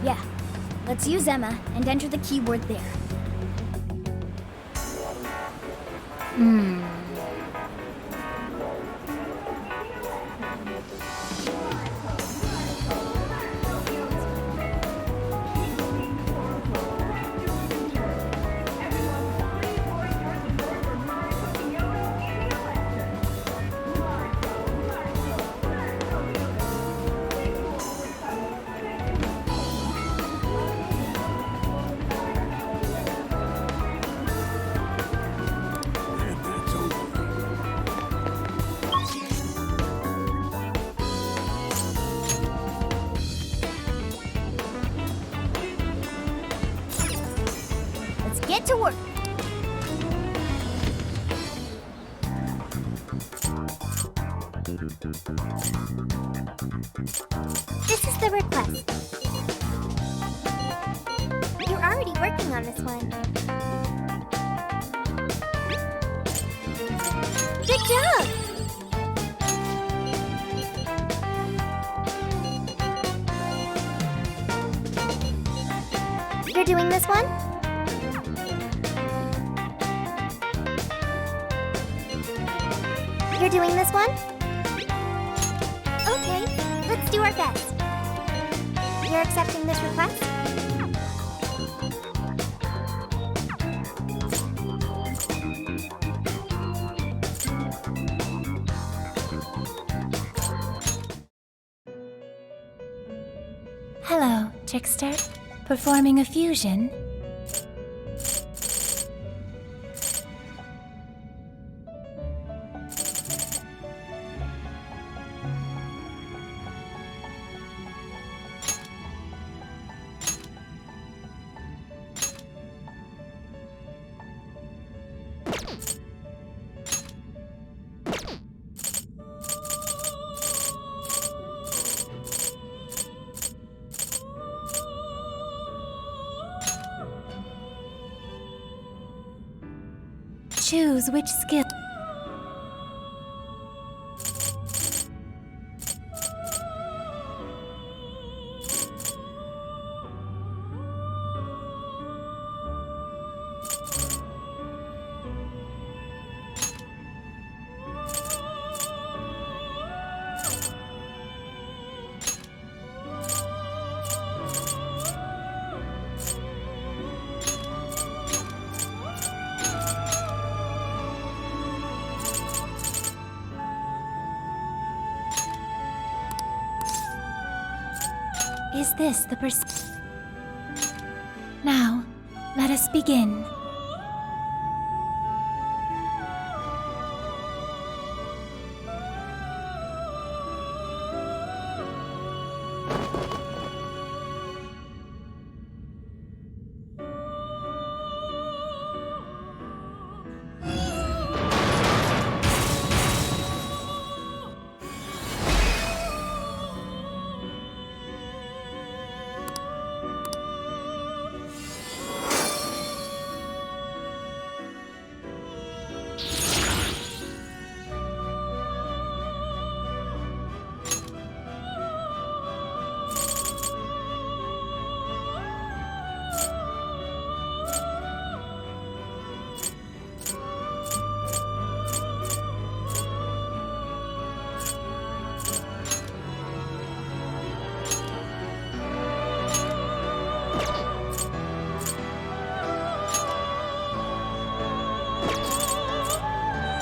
Yeah, let's use Emma and enter the keyword there. Let's get to work. This is the request. You're already working on this one. Good job! You're doing this one? You're doing this one? Okay, let's do our best. You're accepting this request? Hello, Trickster. Performing a fusion? Choose which skill. Is this the Now, let us begin.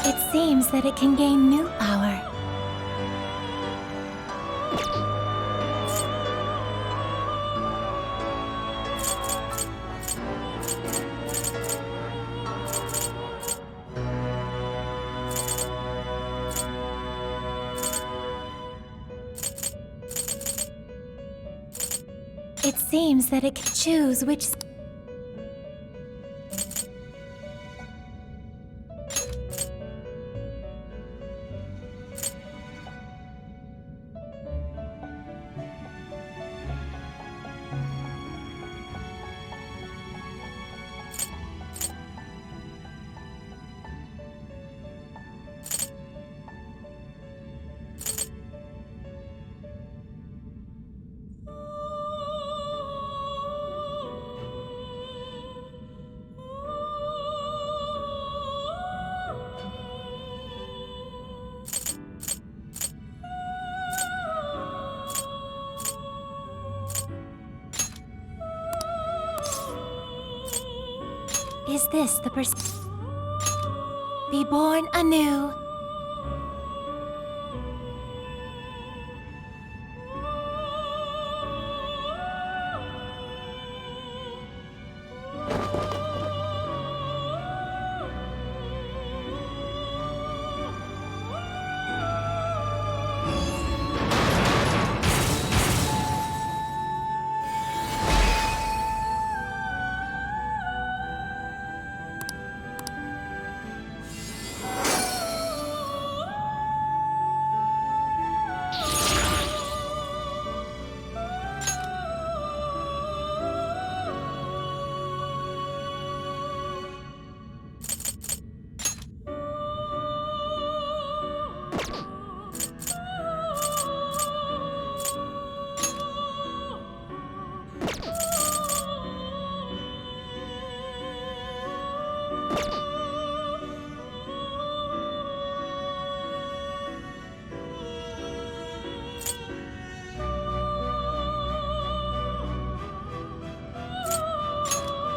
It seems that it can gain new power. It seems that it can choose which... Is this the Be born anew.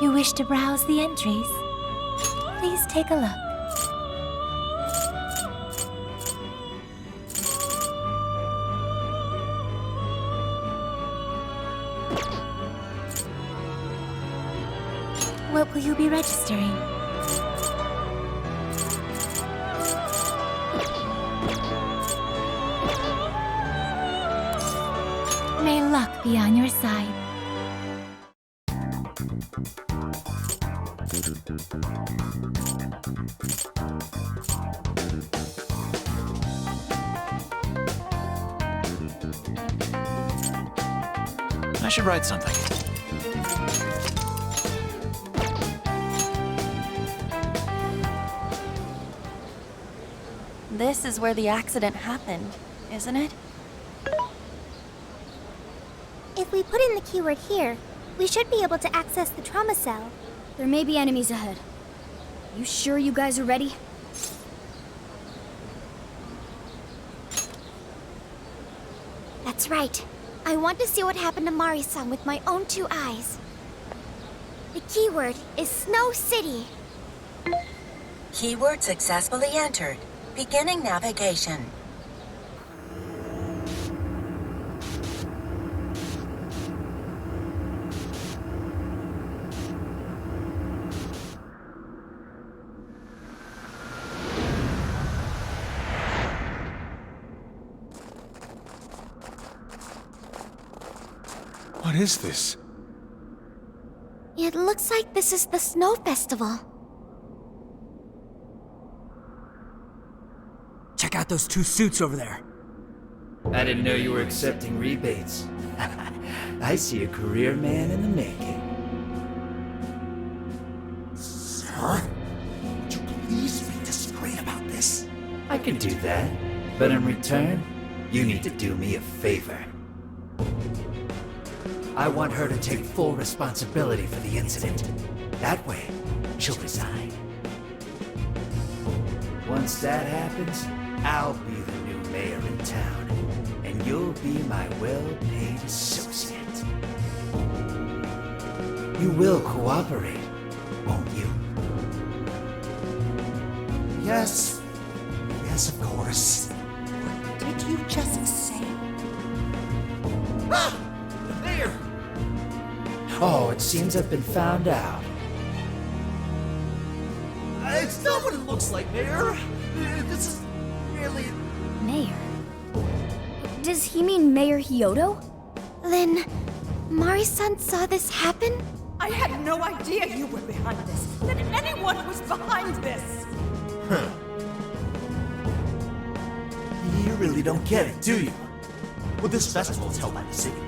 You wish to browse the entries? Please take a look. What will you be registering? May luck be on your side. I should write something. This is where the accident happened, isn't it? If we put in the keyword here, we should be able to access the trauma cell. There may be enemies ahead. You sure you guys are ready? That's right. I want to see what happened to Mari-san with my own 2 eyes. The keyword is Snow City. Keyword successfully entered. Beginning navigation. What is this? It looks like this is the Snow Festival. Check out those 2 suits over there. I didn't know you were accepting rebates. I see a career man in the making. Sir? Would you please be discreet about this? I can do that, but in return, you need to do me a favor. I want her to take full responsibility for the incident. That way, she'll resign. Once that happens, I'll be the new mayor in town, and you'll be my well-paid associate. You will cooperate, won't you? Yes, Yes, of course. Did you just say? Ah! The mayor! Oh, it seems I've been found out. It's not what it looks like, Mayor. This is really... Mayor? Does he mean Mayor Hyodo? Then, Mari-san saw this happen? I had no idea you were behind this. That anyone was behind this. Huh. You really don't get it, do you? Well, this festival is held by the city,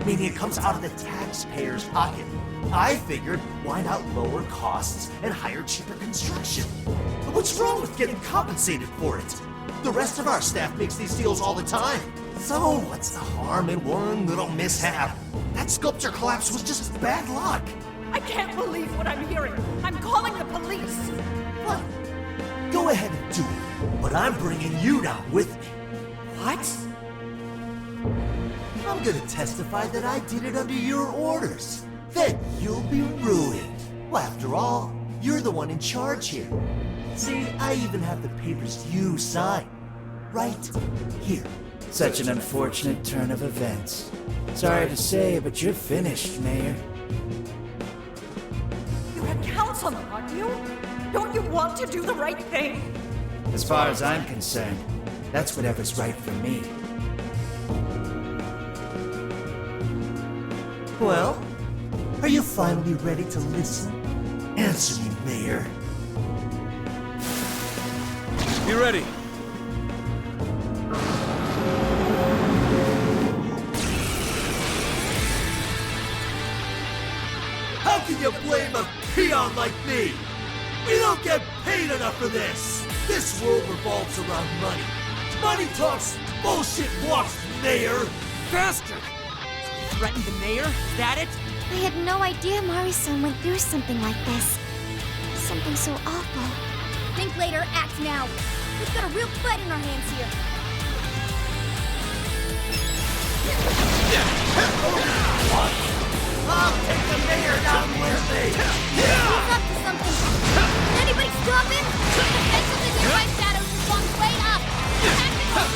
meaning it comes out of the taxpayer's pocket. I figured, why not lower costs and hire cheaper construction? But what's wrong with getting compensated for it? The rest of our staff makes these deals all the time. So what's the harm in one little mishap? That sculpture collapse was just bad luck. I can't believe what I'm hearing. I'm calling the police. What? Go ahead and do it, but I'm bringing you down with me. What? I'm gonna testify that I did it under your orders. Then you'll be ruined. Well, after all, you're the one in charge here. See, I even have the papers you signed. Right here. Such an unfortunate turn of events. Sorry to say, but you're finished, Mayor. You're a councilman, aren't you? Don't you want to do the right thing? As far as I'm concerned, that's whatever's right for me. Well, are you finally ready to listen? Answer me, Mayor. Be ready. How can you blame a peon like me? We don't get paid enough for this. This world revolves around money. Money talks, bullshit walks, Mayor. Bastard! Threatened the mayor? Is that it? I had no idea Mari-san went through something like this. Something so awful. Think later, act now. We've got a real fight in our hands here. I'll take the mayor down with me. He's up to something. Can anybody stop him? The fence of the nearby shadows is one way up. Tactical.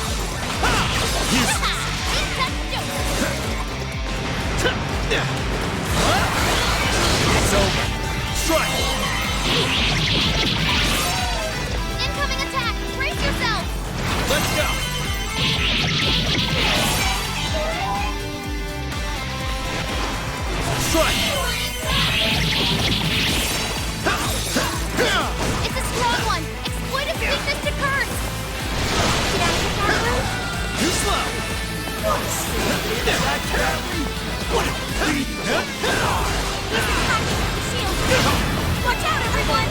It's over. Strike! Incoming attack! Brace yourself! Let's go! Strike! It's a strong one! Exploit its weakness to curse! Too slow! What a sneak that carry! What a bleeding Shield! Watch out, everyone!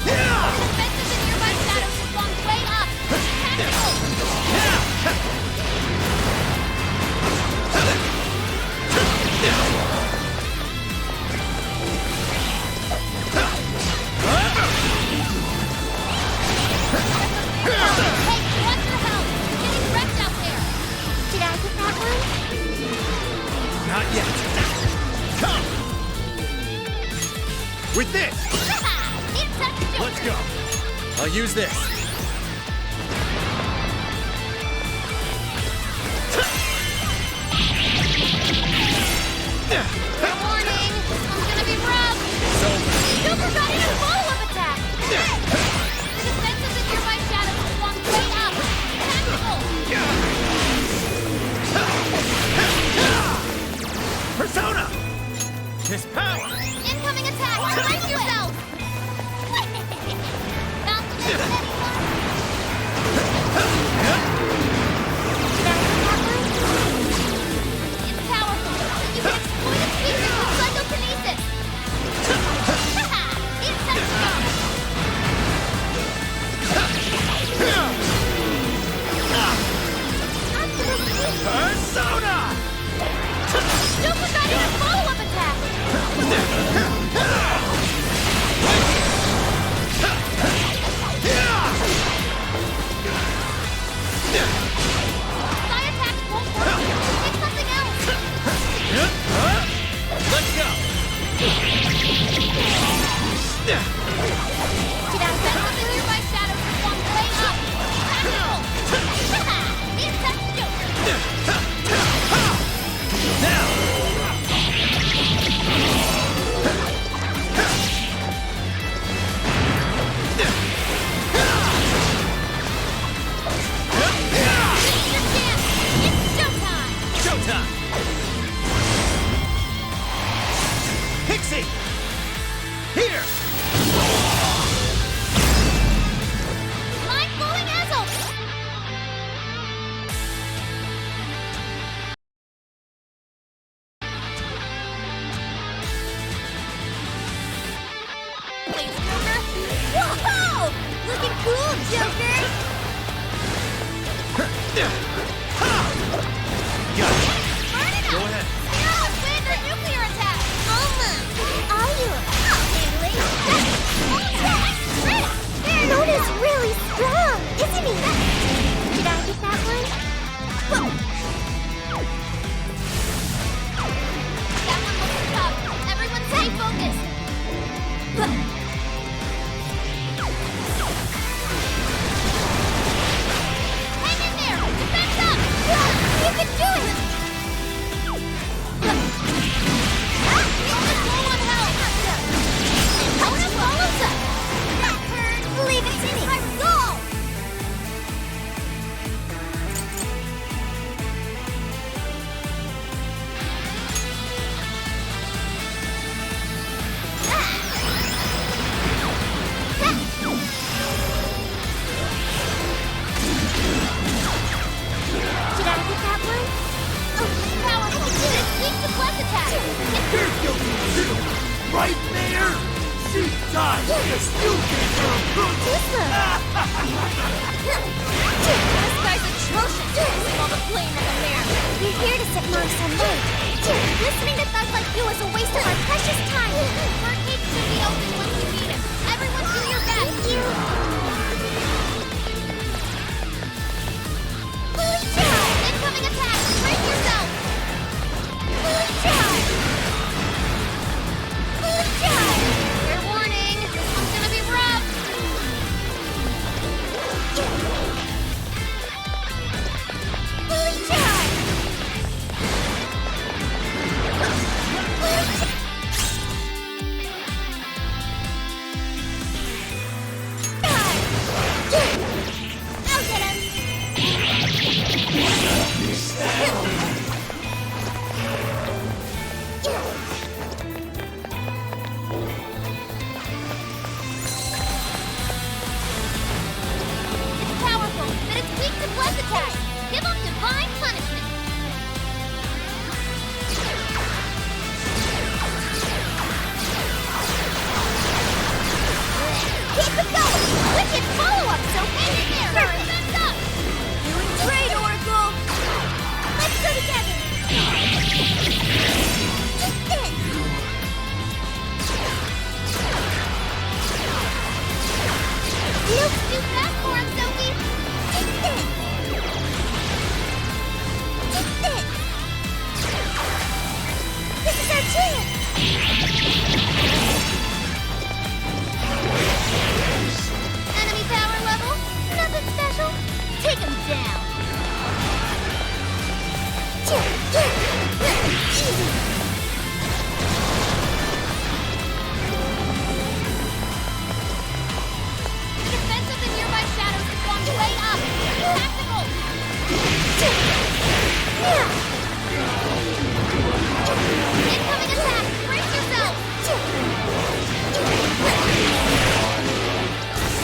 The fence of the nearby shadows is long way up! Tactical! Hey, want your help! You're getting wrecked out there! Did I get that one? Not yet. Come! With this! Let's go. I'll use this. Warning! This one's gonna be rough! Super got in a follow-up attack! The defense of the nearby shadows is long way up! Tactical! Persona! His power! Incoming attack! Brace yourself! Not anyone! It's powerful, but you can exploit its place, Joker! Whoa! Looking cool, Joker! Burn it up! Go ahead. Zero is with their nuclear attack! Are you? Handling! Mona's really strong, isn't he? Did I get that one? That one looks tough. Everyone stay focused! Hang in there! Defense up! You can do it! You're almost low on health! Helena follows up! That turn! Leave it to me! My goal! Did I get that one? Powerful! It's weak to plus attack! Right there! See time! Yes, you can This guy's atrocious! Using all the blame on the mayor! We're here to set Mom some light. Listening to thugs like you is a waste of our precious time! Arcade should be open once you need him! Everyone do your best! Thank you. Incoming attack! Brace yourself! Fair warning! This one's gonna be rough! I'll get him. It's powerful, but it's weak to plus attack! Give him divine punishment! Keep it going! Wicked follow-up, so hang in there! Defense up! Doing great, Oracle! Let's go together! Luke's too fast for him, Sophie! This is our chance. Enemy power level? Nothing special? Take him down! The defense of the nearby shadows has gone way up! Tactical! Incoming attack! Brace yourself!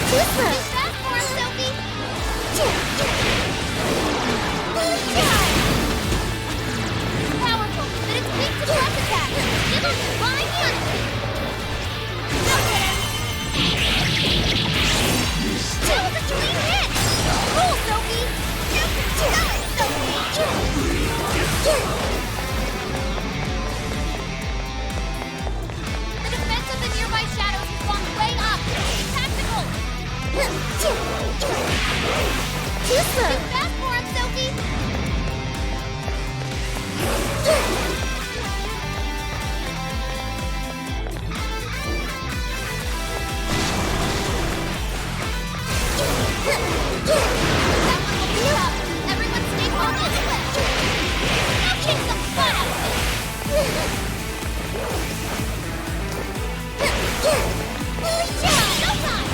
Too fast for him, Sophie! Powerful, but it's weak to plus attack! Give him divine punishment! That was a clean hit! Cool, Sophie! You can do it, Sophie! The defense of the nearby shadows has gone way up! Tactical! Too slow. Too fast for him, Sophie! That one will be tough! Everyone stay focused! Now kick some butt out of it! Showtime!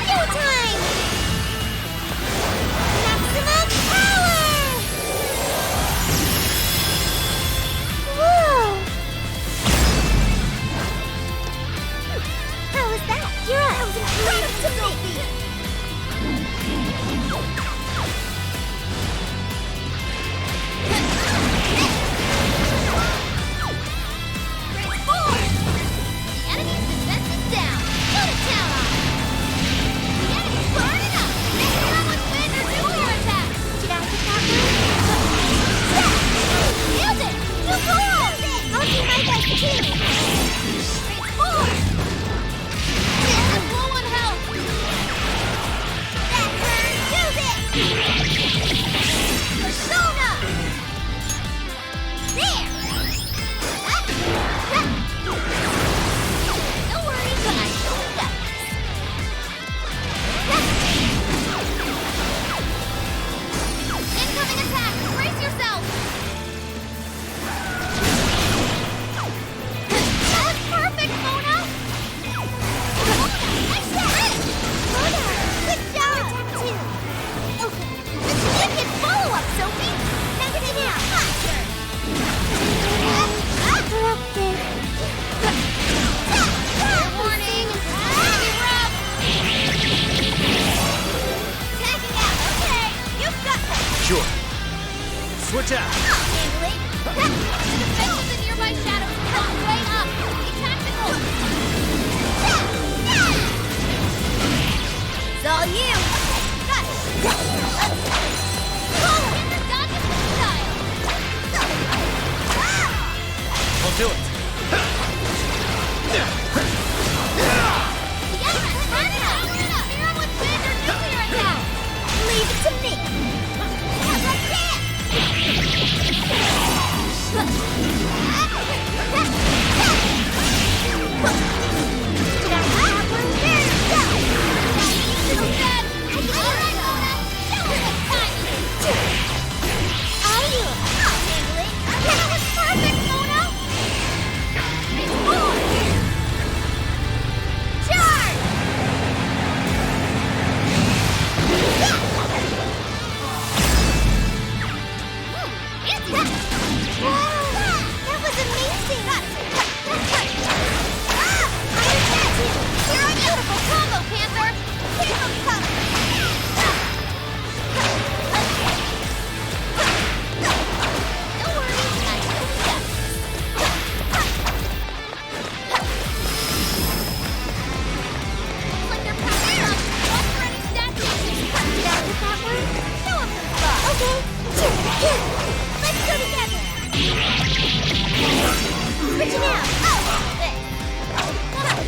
Go time! Leave it to me! That was amazing! You're a beautiful combo, Panther! Keep 'em coming! Don't worry, I know we got this. Looks like they're powering up. Watch for any statues. Did I get that word? Show 'em some love. Okay. Let's go together. Switching out. Oh, this.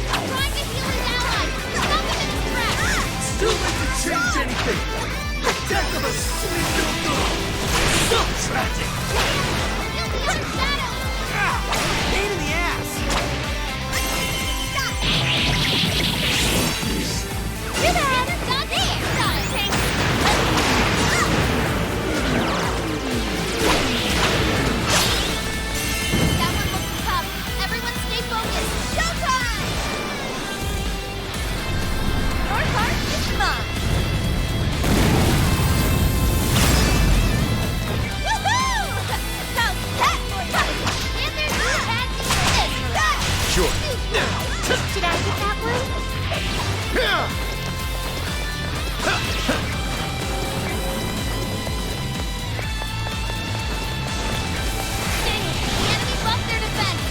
I'm trying to heal his allies. Stop him in his tracks. Too late to change anything! The death of a sweet little girl! So tragic! Pain in the ass! Too bad. Not there. That one looks tough. Everyone stay focused. Showtime! Your heart is mine. Woohoo! How's that for you? And there's no bad news for this. Sure. Did I get that word? Dang it, the enemy buffed their defense.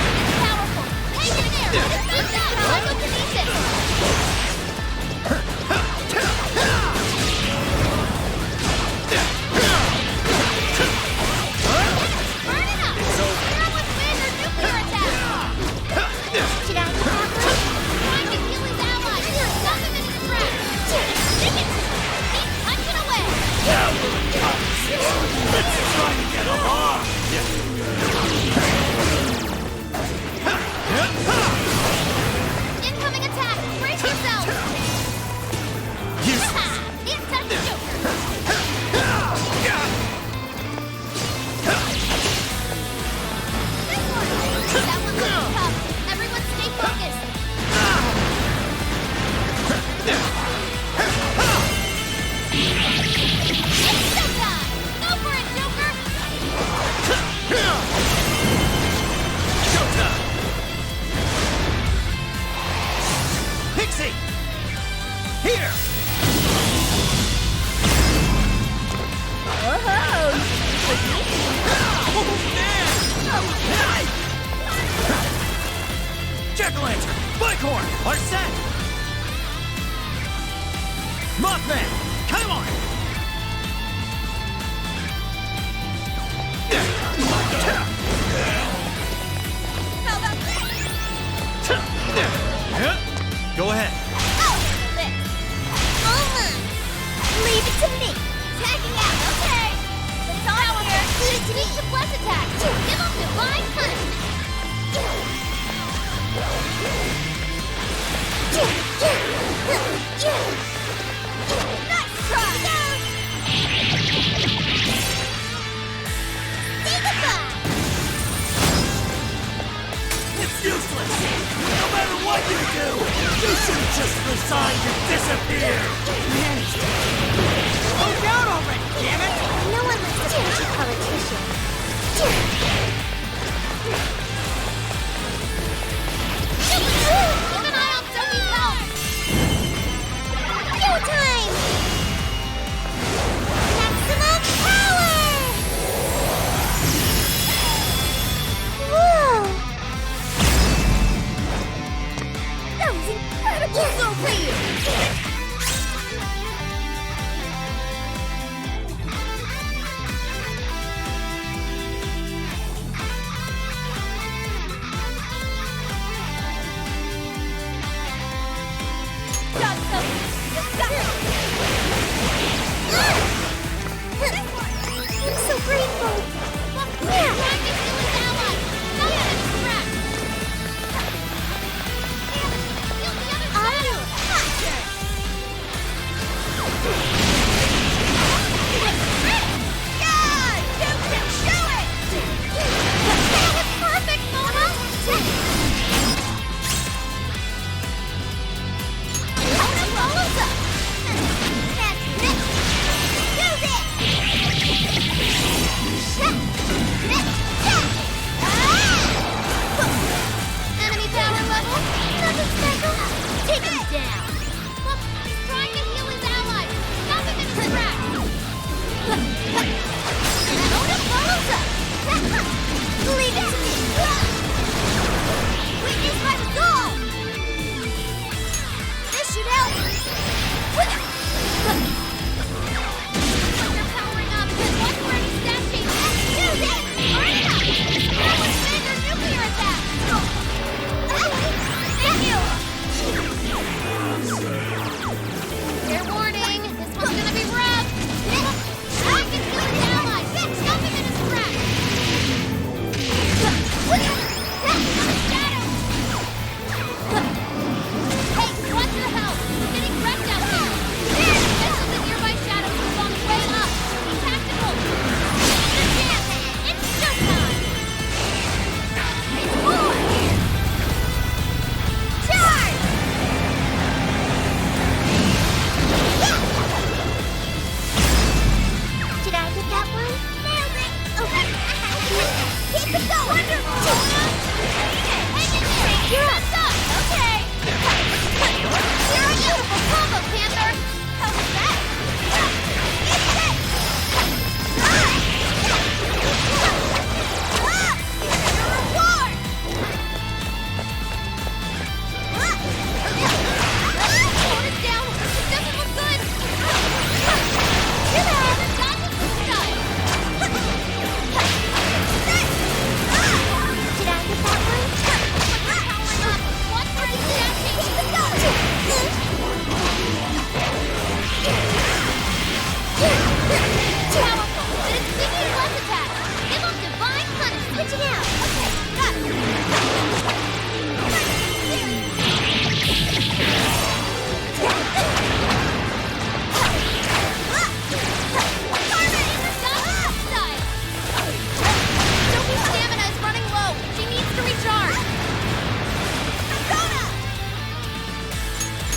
It's powerful. Hang in there. It's not down. Psychokinesis. Burn it up. Now let's win their nuclear attack. Did I get that word? Trying to heal his allies. Stop him in his tracks. Stick it. Keep punching away. Let's try to get along! Incoming attack. Brace yourself. Can't touch the Joker. This one. That one looks tough. Everyone stay focused. It's showtime. Go for it, Joker. Showtime! Pixie! Here! Jack-o'-lantern! Bighorn! Are set! Mothman! Come on! How about this? Go ahead. I'll handle this. Leave it to me. Tagging out. Okay. It's all here. Teach the bless attack. Give them divine punishment. Nice try. Say goodbye. It's useless! No matter what you do, you should just resign to disappear! Slow down already, damn it! No one likes a pushy politician. Keep an eye on Sophie's health. Showtime! Maximum power! Whoa! That was incredible, Sophie. down. Look, he's trying to heal his allies. Stop him in his tracks. Oda follows up. Leave it to me. Weakness by the goal. This should help. They're powering up. Watch for any stat changes. Use it. Arena. That was major nuclear attack. Thank you. Fair warning. This one's gonna be rough. I can kill the ally. Stop him in his tracks. Shadow. Hey, watch your health. We're getting wrecked out here. Special the nearby shadows is on the way up. Be tactical. It's showtime. More. Charge. Did I get that one? Nailed it. Okay. Keep it going. Wonderful. Hang in there. You're up. Okay. You're a beautiful combo, Panther. How was that? It's it. Your reward. Hold it down. It doesn't look good. You're there. Got this stuff. Did I get that one? Powering up. Watch for any stat changes. Powerful, but it's sneaky plus attack. Give them divine punishment. Switching out. Okay, got it. Sophie's stamina is running low. She needs to recharge. Persona!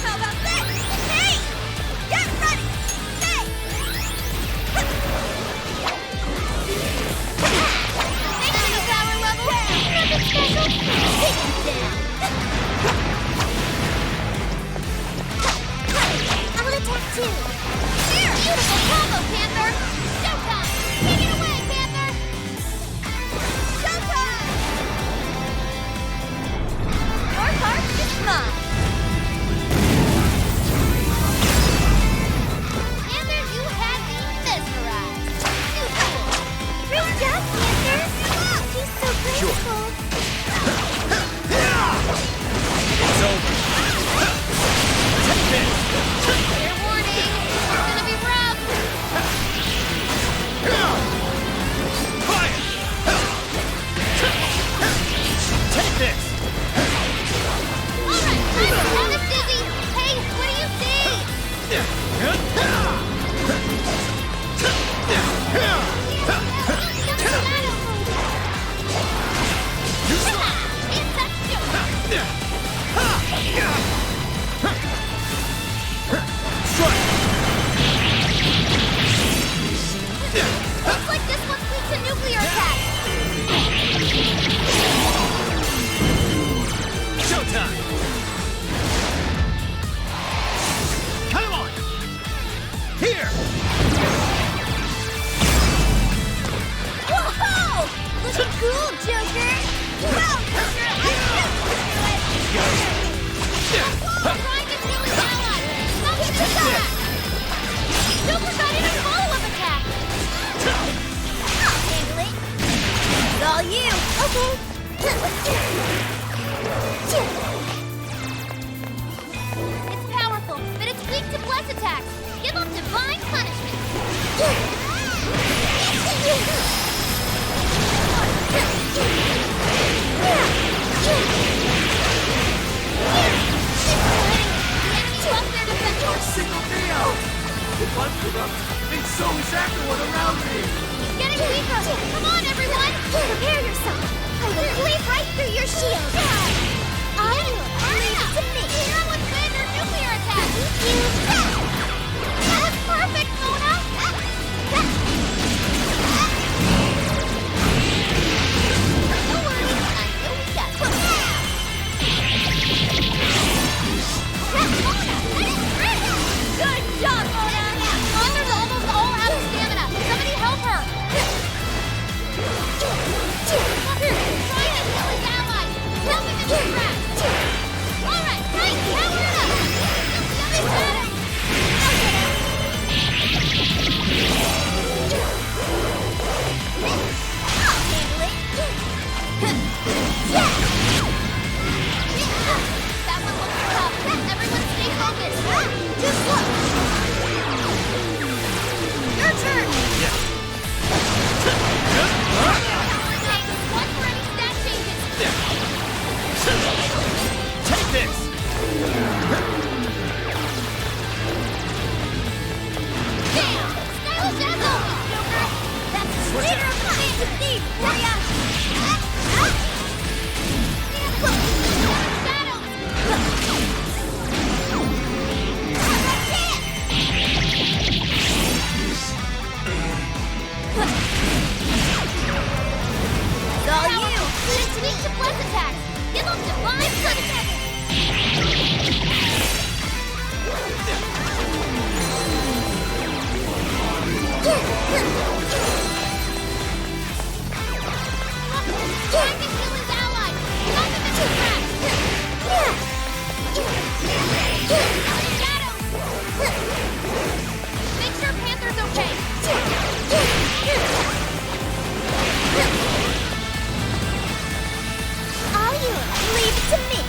How about this? Hey! Get ready! Hey! Thanks for the power level. Nothing special. Take it down. I'll attack too. Here! Beautiful combo, Panther! Showtime! Take it away, Panther! Showtime! Your heart is mine! Panther, you had me mesmerized! You fool! Great job, Panther. He's so graceful. It's over. Take this. Fair warning! It's gonna be rough! Fire! Take this. Alright, time to have this dizzy! Hey, what do you see? It's a Looks like this one's weak to nuclear attack! Showtime. Come on. Here. Whoa! Looking cool, Joker! Wow, Joker! Trying to kill his ally! Stop his attack! Joker got in a follow-up attack! I'll handle it! It's all you! Okay. It's powerful, but it's weak to bless attacks! Give them divine punishment! Single me out! If I'm corrupt, then so is everyone around me! He's getting weaker! Come on, everyone! Prepare yourself. I will cleave right through your shield. I will leave it to me. That one's banned their nuclear attack! That was perfect, Mona! No worries, I know we got this. That one looks tough. Everyone stay focused. Just look. Your turn. Okay, one for any stat changes. Take this! Damn! Stylish as always, Joker! That's the leader of Fantasy Thief for ya! Shadows! It's all you! Let's tweak to plus attacks! Give them divine punishment! Trying to kill his allies! Stop him in his tracks! Shadows! Make sure Panther's okay! All yours! Leave it to me!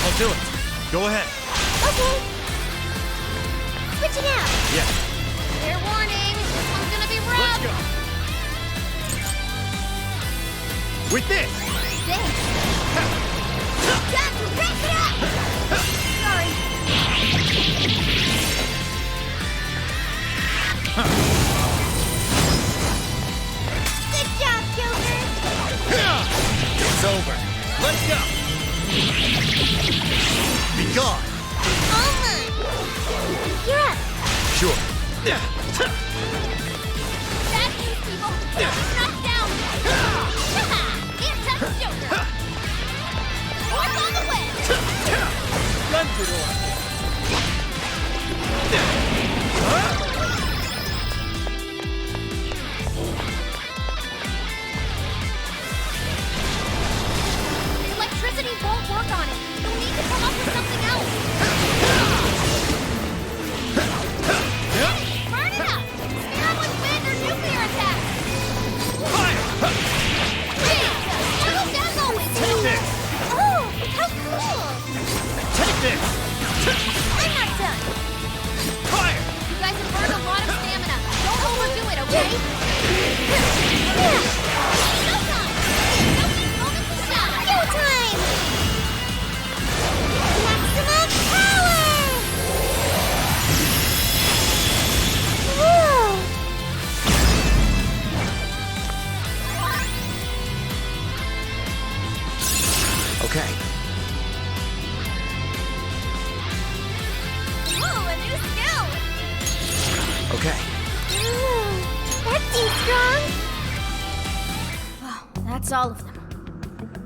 I'll do it. Go ahead. Okay. Switching out! Yeah. Fair warning! This one's gonna be rough! Let's go. With this! Thanks! Time to wrap it up! Sorry. Good job, Joker! It's over. Let's go. Be gone. All mine! You're up! Sure. Bad news, people! He's knocked down! Anti Joker! Force on the way! The electricity won't work on it. You'll need to come up with something else. Burn it up! Spare him with wind or nuclear attack! Little gas always! Take this! Oh, how cool! Take this! I'm not done! Fire! You guys have burned a lot of stamina. Don't overdo it, okay? Showtime! Don't these moments to shine! Showtime! Maximum power! Whoa! Okay. Ooh, a new skill! Okay. Ooh, that seems strong! Well, that's all of them.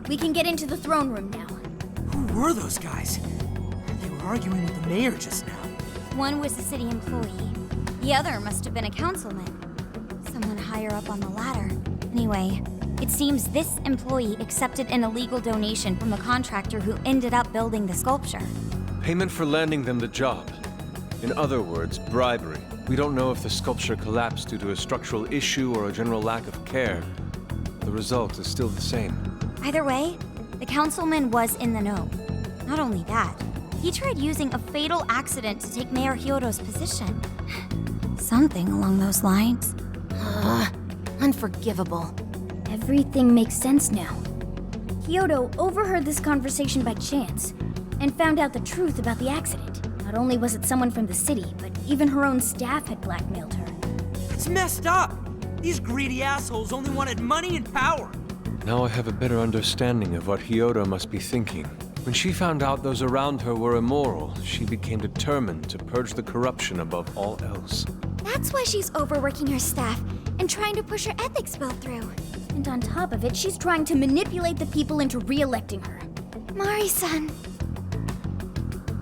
We can get into the throne room now. Who were those guys? They were arguing with the mayor just now. One was a city employee. The other must have been a councilman. Someone higher up on the ladder. Anyway, it seems this employee accepted an illegal donation from a contractor who ended up building the sculpture. Payment for landing them the job. In other words, bribery. We don't know if the sculpture collapsed due to a structural issue or a general lack of care. The result is still the same. Either way, the councilman was in the know. Not only that, he tried using a fatal accident to take Mayor Hyodo's position. Something along those lines. Unforgivable. Everything makes sense now. Hyodo overheard this conversation by chance and found out the truth about the accident. Not only was it someone from the city, but even her own staff had blackmailed her. It's messed up. These greedy assholes only wanted money and power. Now I have a better understanding of what Hyodo must be thinking. When she found out those around her were immoral, she became determined to purge the corruption above all else. That's why she's overworking her staff and trying to push her ethics bill through. And on top of it, she's trying to manipulate the people into re-electing her. Mari-san.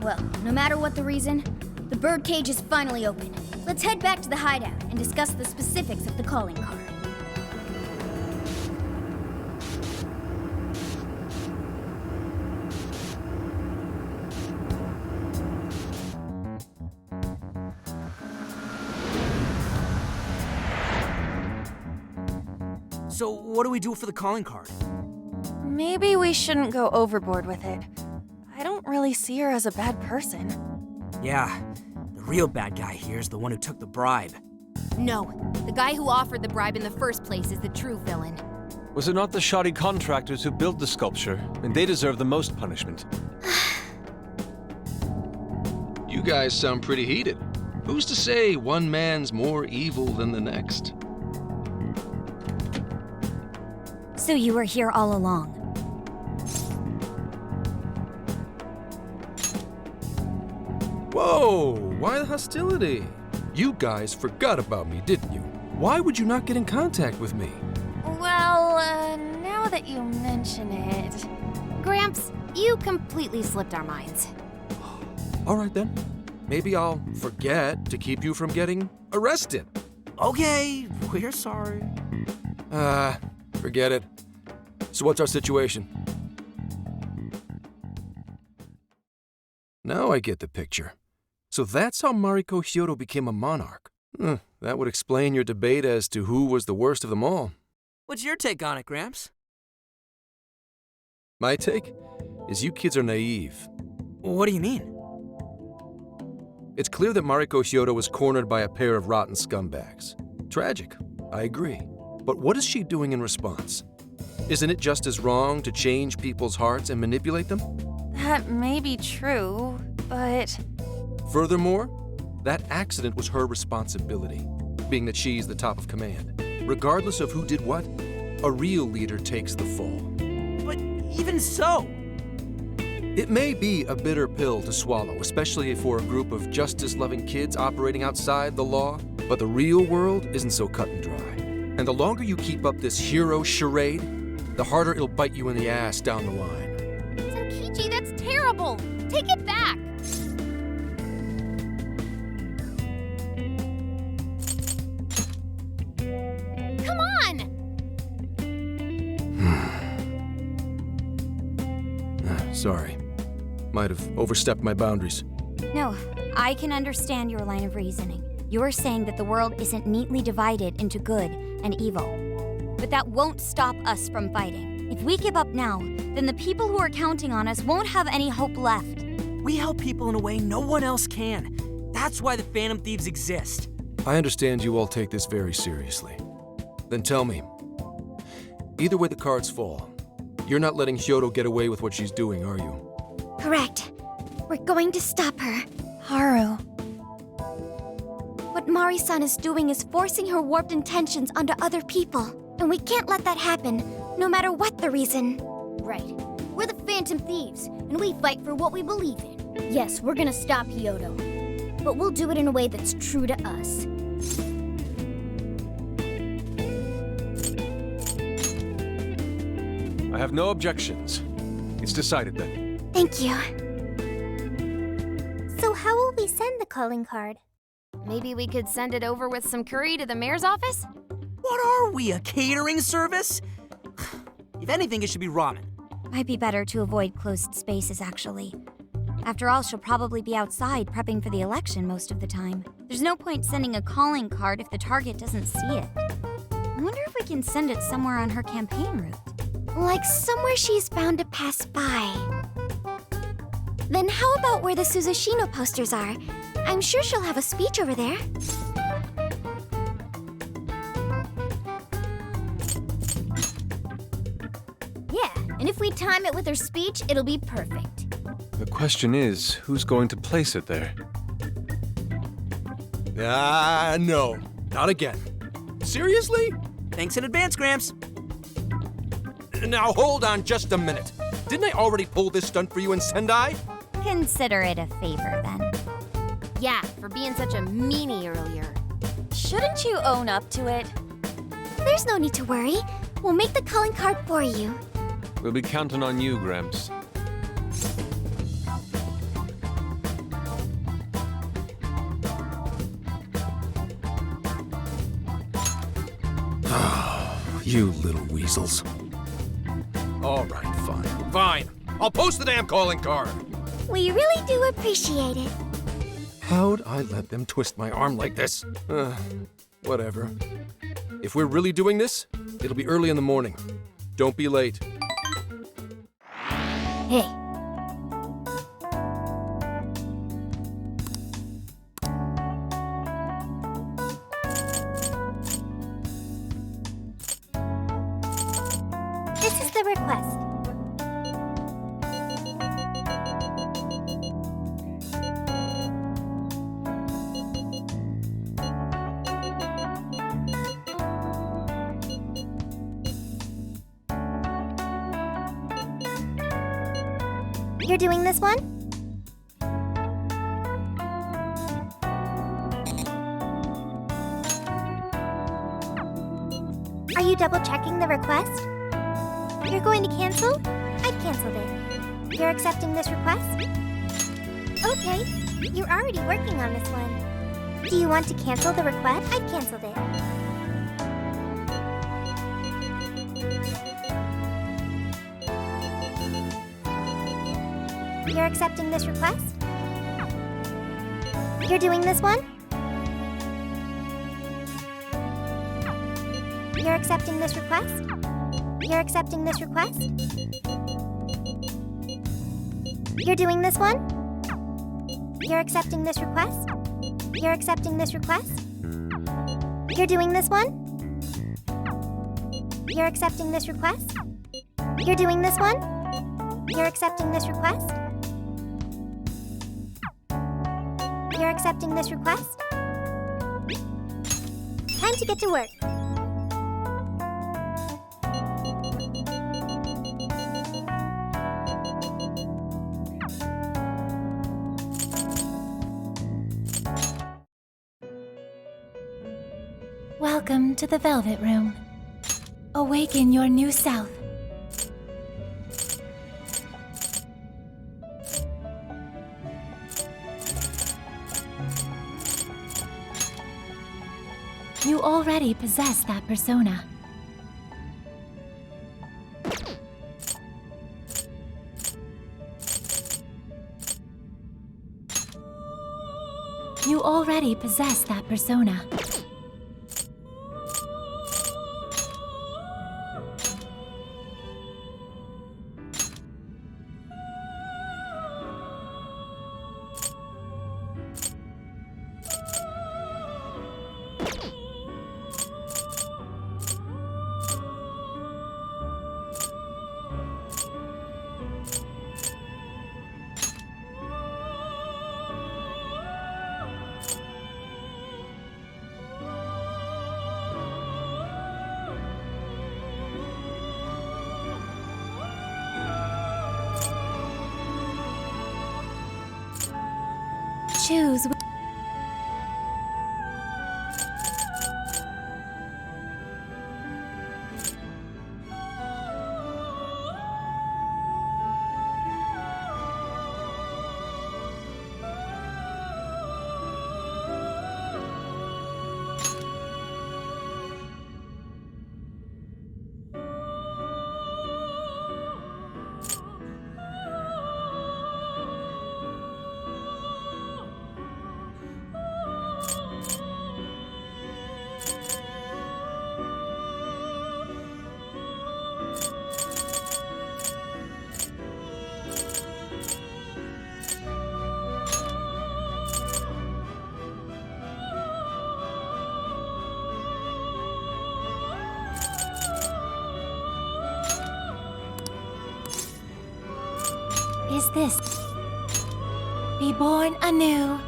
Well, no matter what the reason, the birdcage is finally open. Let's head back to the hideout and discuss the specifics of the calling card. So, what do we do for the calling card? maybe we shouldn't go overboard with it. I don't really see her as a bad person. Yeah, the real bad guy here is the one who took the bribe. No, the guy who offered the bribe in the first place is the true villain. Was it not the shoddy contractors who built the sculpture? And they deserve the most punishment. You guys sound pretty heated. Who's to say one man's more evil than the next? So you were here all along. Whoa, why the hostility? You guys forgot about me, didn't you? Why would you not get in contact with me? Well, now that you mention it... Gramps, you completely slipped our minds. All right then. Maybe I'll forget to keep you from getting arrested. Okay, we're sorry. Forget it. So what's our situation? Now I get the picture. So that's how Mariko Hyodo became a monarch. That would explain your debate as to who was the worst of them all. What's your take on it, Gramps? My take is you kids are naive. What do you mean? It's clear that Mariko Hyodo was cornered by a pair of rotten scumbags. Tragic, I agree. But what is she doing in response? Isn't it just as wrong to change people's hearts and manipulate them? That may be true, but... Furthermore, that accident was her responsibility, being that she's the top of command. Regardless of who did what, a real leader takes the fall. But even so... It may be a bitter pill to swallow, especially for a group of justice-loving kids operating outside the law, but the real world isn't so cut and dry. And the longer you keep up this hero charade, the harder it'll bite you in the ass down the line. Senkichi, that's terrible! Take it back! Come on! Sorry. Might have overstepped my boundaries. No, I can understand your line of reasoning. You're saying that the world isn't neatly divided into good and evil. But that won't stop us from fighting. If we give up now, then the people who are counting on us won't have any hope left. We help people in a way no one else can. That's why the Phantom Thieves exist. I understand you all take this very seriously. Then tell me, either way the cards fall, you're not letting Hyodo get away with what she's doing, are you? Correct. We're going to stop her. Haru. What Mari-san is doing is forcing her warped intentions onto other people. And we can't let that happen, no matter what the reason. Right. We're the Phantom Thieves, and we fight for what we believe in. Yes, we're gonna stop Hyodo. But we'll do it in a way that's true to us. I have no objections. It's decided then. Thank you. So how will we send the calling card? Maybe we could send it over with some curry to the mayor's office? What are we, a catering service? If anything, it should be ramen. Might be better to avoid closed spaces, actually. After all, she'll probably be outside prepping for the election most of the time. There's no point sending a calling card if the target doesn't see it. I wonder if we can send it somewhere on her campaign route. Like somewhere she's bound to pass by. Then how about where the Suzushino posters are? I'm sure she'll have a speech over there. Yeah, and if we time it with her speech, it'll be perfect. The question is, who's going to place it there? No. Not again. Seriously? Thanks in advance, Gramps. Now hold on just a minute. Didn't I already pull this stunt for you in Sendai? Consider it a favor, then. Yeah, for being such a meanie earlier. Shouldn't you own up to it? There's no need to worry. We'll make the calling card for you. We'll be counting on you, Gramps. You little weasels. All right, fine. Fine. I'll post the damn calling card. We really do appreciate it. How'd I let them twist my arm like this? Whatever. If we're really doing this, it'll be early in the morning. Don't be late. Hey. This is the request. You're doing this one? Are you double checking the request? You're going to cancel? I've canceled it. You're accepting this request? Okay, you're already working on this one. Do you want to cancel the request? I've canceled it. You're accepting this request? You're doing this one? You're accepting this request? You're accepting this request? You're doing this one? You're accepting this request? You're accepting this request? You're doing this one? You're accepting this request? You're doing this one? You're accepting this request? You're accepting this request? Time to get to work. Welcome to the Velvet Room. Awaken your new self. You already possess that persona. You already possess that persona. Choose. Is this? Be born anew.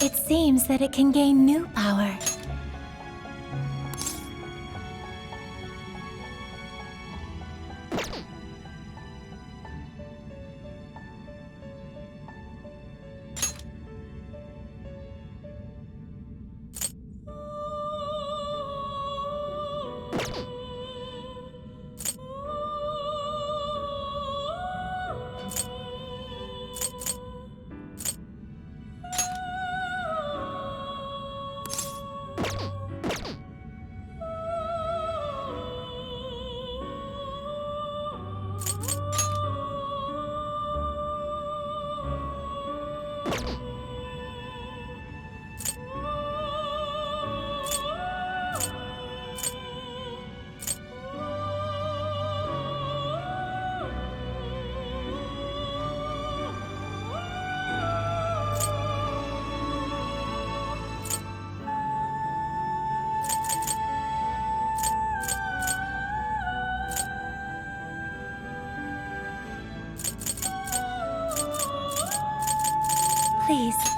It seems that it can gain new power.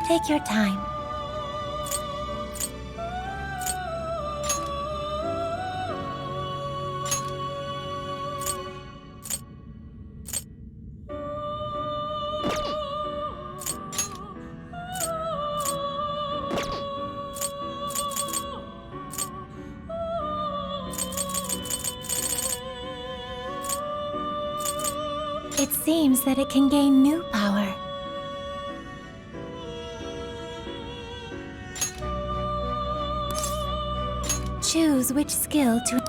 Take your time. It seems that it can gain new power. Choose which skill to...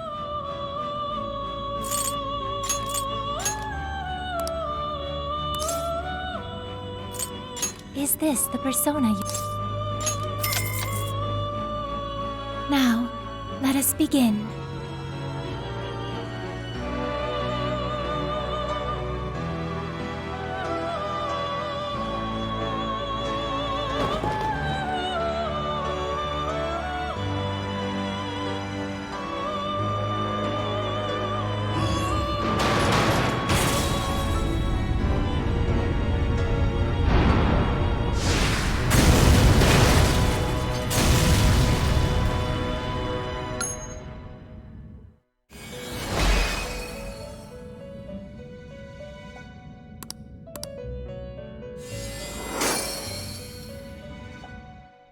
Is this the persona you... Now, let us begin.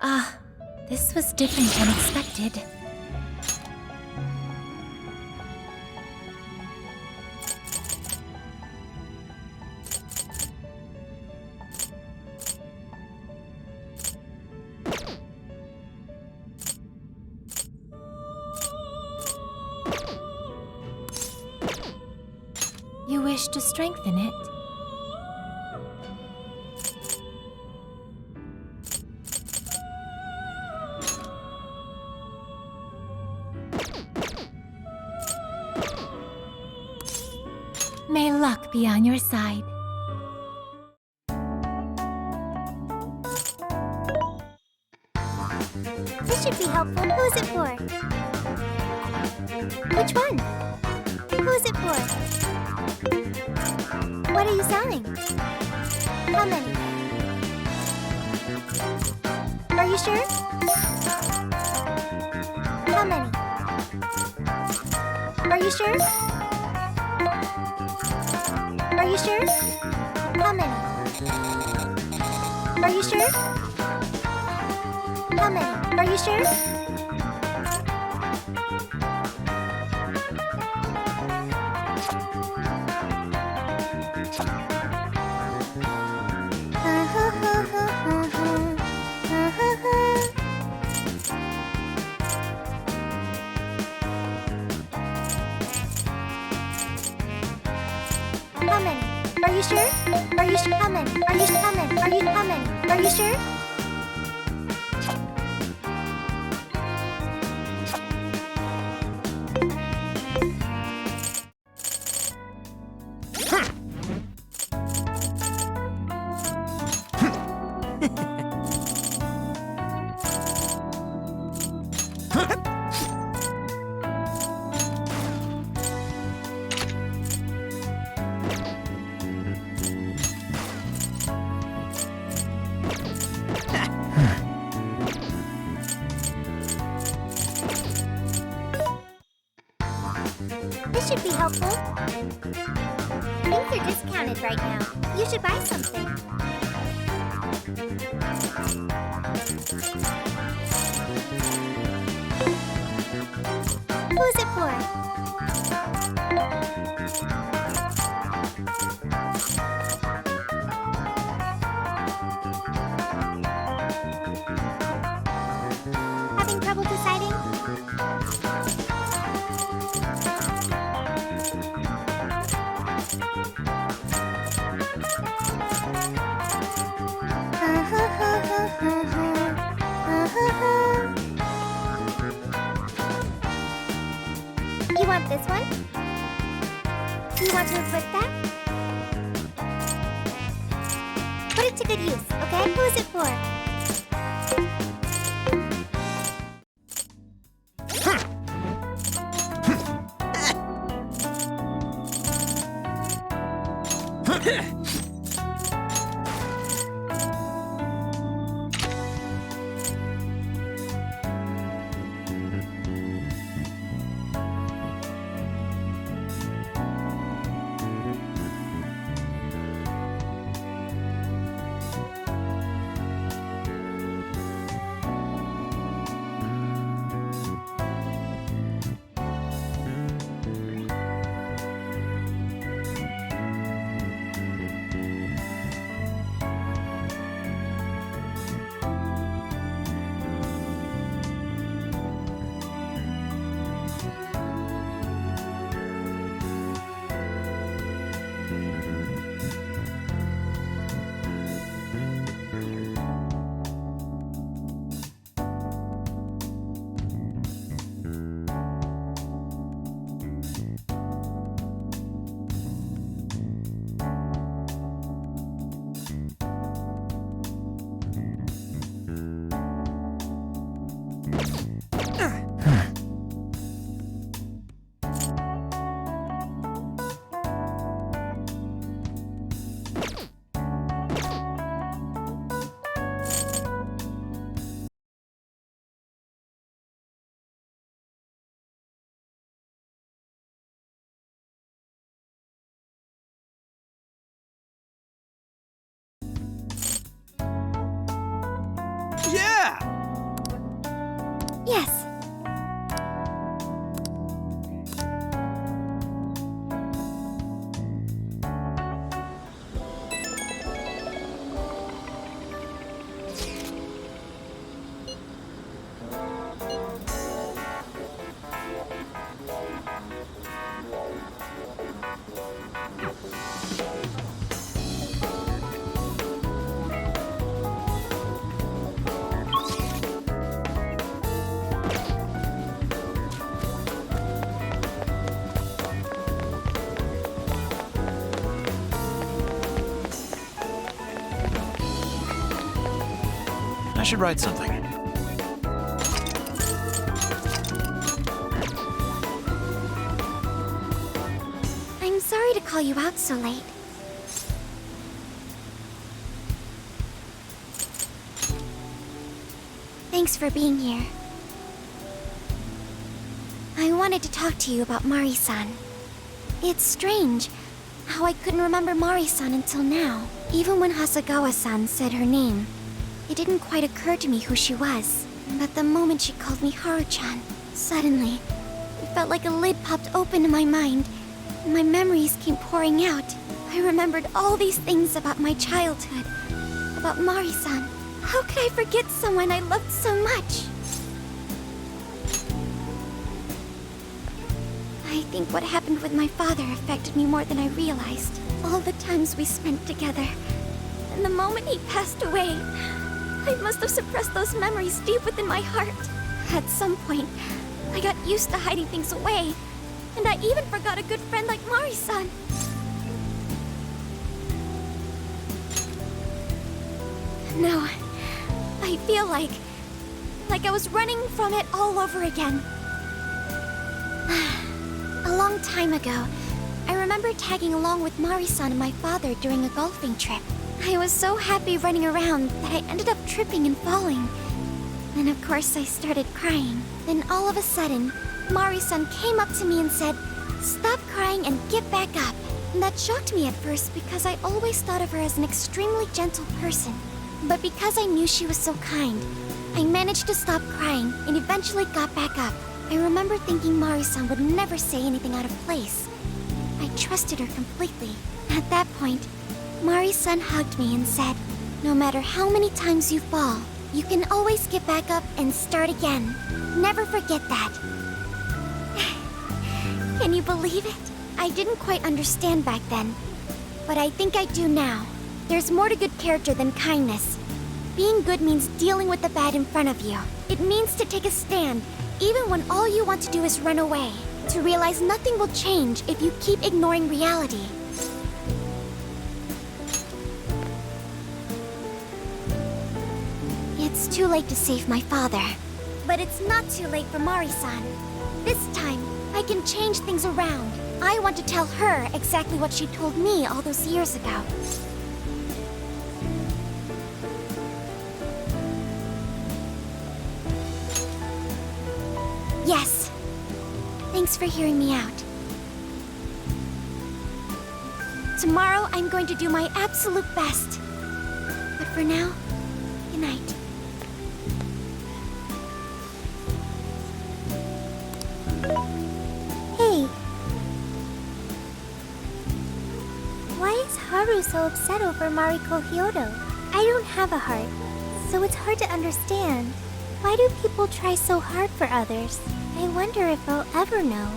Ah, this was different than expected. You wish to strengthen it? May luck be on your side. This should be helpful. Who's it for? Which one? Who's it for? What are you selling? How many? Are you sure? How many? Are you sure? Are you sure? How many? Are you sure? How many? Are you sure? How many? Are you sure? Are you sure? How many? Are you how many? Are you how many? Are you sure? This should be helpful. Things are discounted right now. You should buy something. Who's it for? Having trouble deciding? You want this one? Do you want to equip that? Put it to good use, okay? Who's it for? should write something. I'm sorry to call you out so late. Thanks for being here. I wanted to talk to you about Mari-san. It's strange how I couldn't remember Mari-san until now. Even when Hasagawa-san said her name, it didn't quite occur to me who she was. But the moment she called me Haru-chan, suddenly, it felt like a lid popped open in my mind, and my memories came pouring out. I remembered all these things about my childhood, about Mari-san. How could I forget someone I loved so much? I think what happened with my father affected me more than I realized. All the times we spent together, and the moment he passed away, I must have suppressed those memories deep within my heart. At some point, I got used to hiding things away, and I even forgot a good friend like Mari-san. No, I feel like I was running from it all over again. A long time ago, I remember tagging along with Mari-san and my father during a golfing trip. I was so happy running around that I ended up tripping and falling. Then of course I started crying. Then all of a sudden, Mari-san came up to me and said, "Stop crying and get back up." And that shocked me at first because I always thought of her as an extremely gentle person. But because I knew she was so kind, I managed to stop crying and eventually got back up. I remember thinking Mari-san would never say anything out of place. I trusted her completely. At that point, Mari-san hugged me and said, "No matter how many times you fall, you can always get back up and start again. Never forget that." Can you believe it? I didn't quite understand back then, but I think I do now. There's more to good character than kindness. Being good means dealing with the bad in front of you. It means to take a stand, even when all you want to do is run away. To realize nothing will change if you keep ignoring reality. It's too late to save my father. But it's not too late for Mari-san. This time, I can change things around. I want to tell her exactly what she told me all those years ago. Yes. Thanks for hearing me out. Tomorrow, I'm going to do my absolute best. But for now, good night. Hey. Why is Haru so upset over Mariko Hyodo? I don't have a heart, so it's hard to understand. Why do people try so hard for others? I wonder if I'll ever know.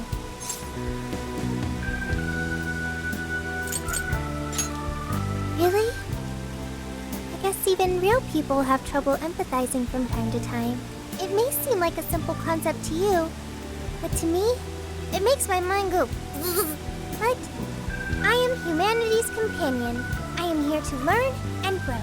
Really? I guess even real people have trouble empathizing from time to time. It may seem like a simple concept to you, but to me, it makes my mind go. But I am humanity's companion. I am here to learn and grow.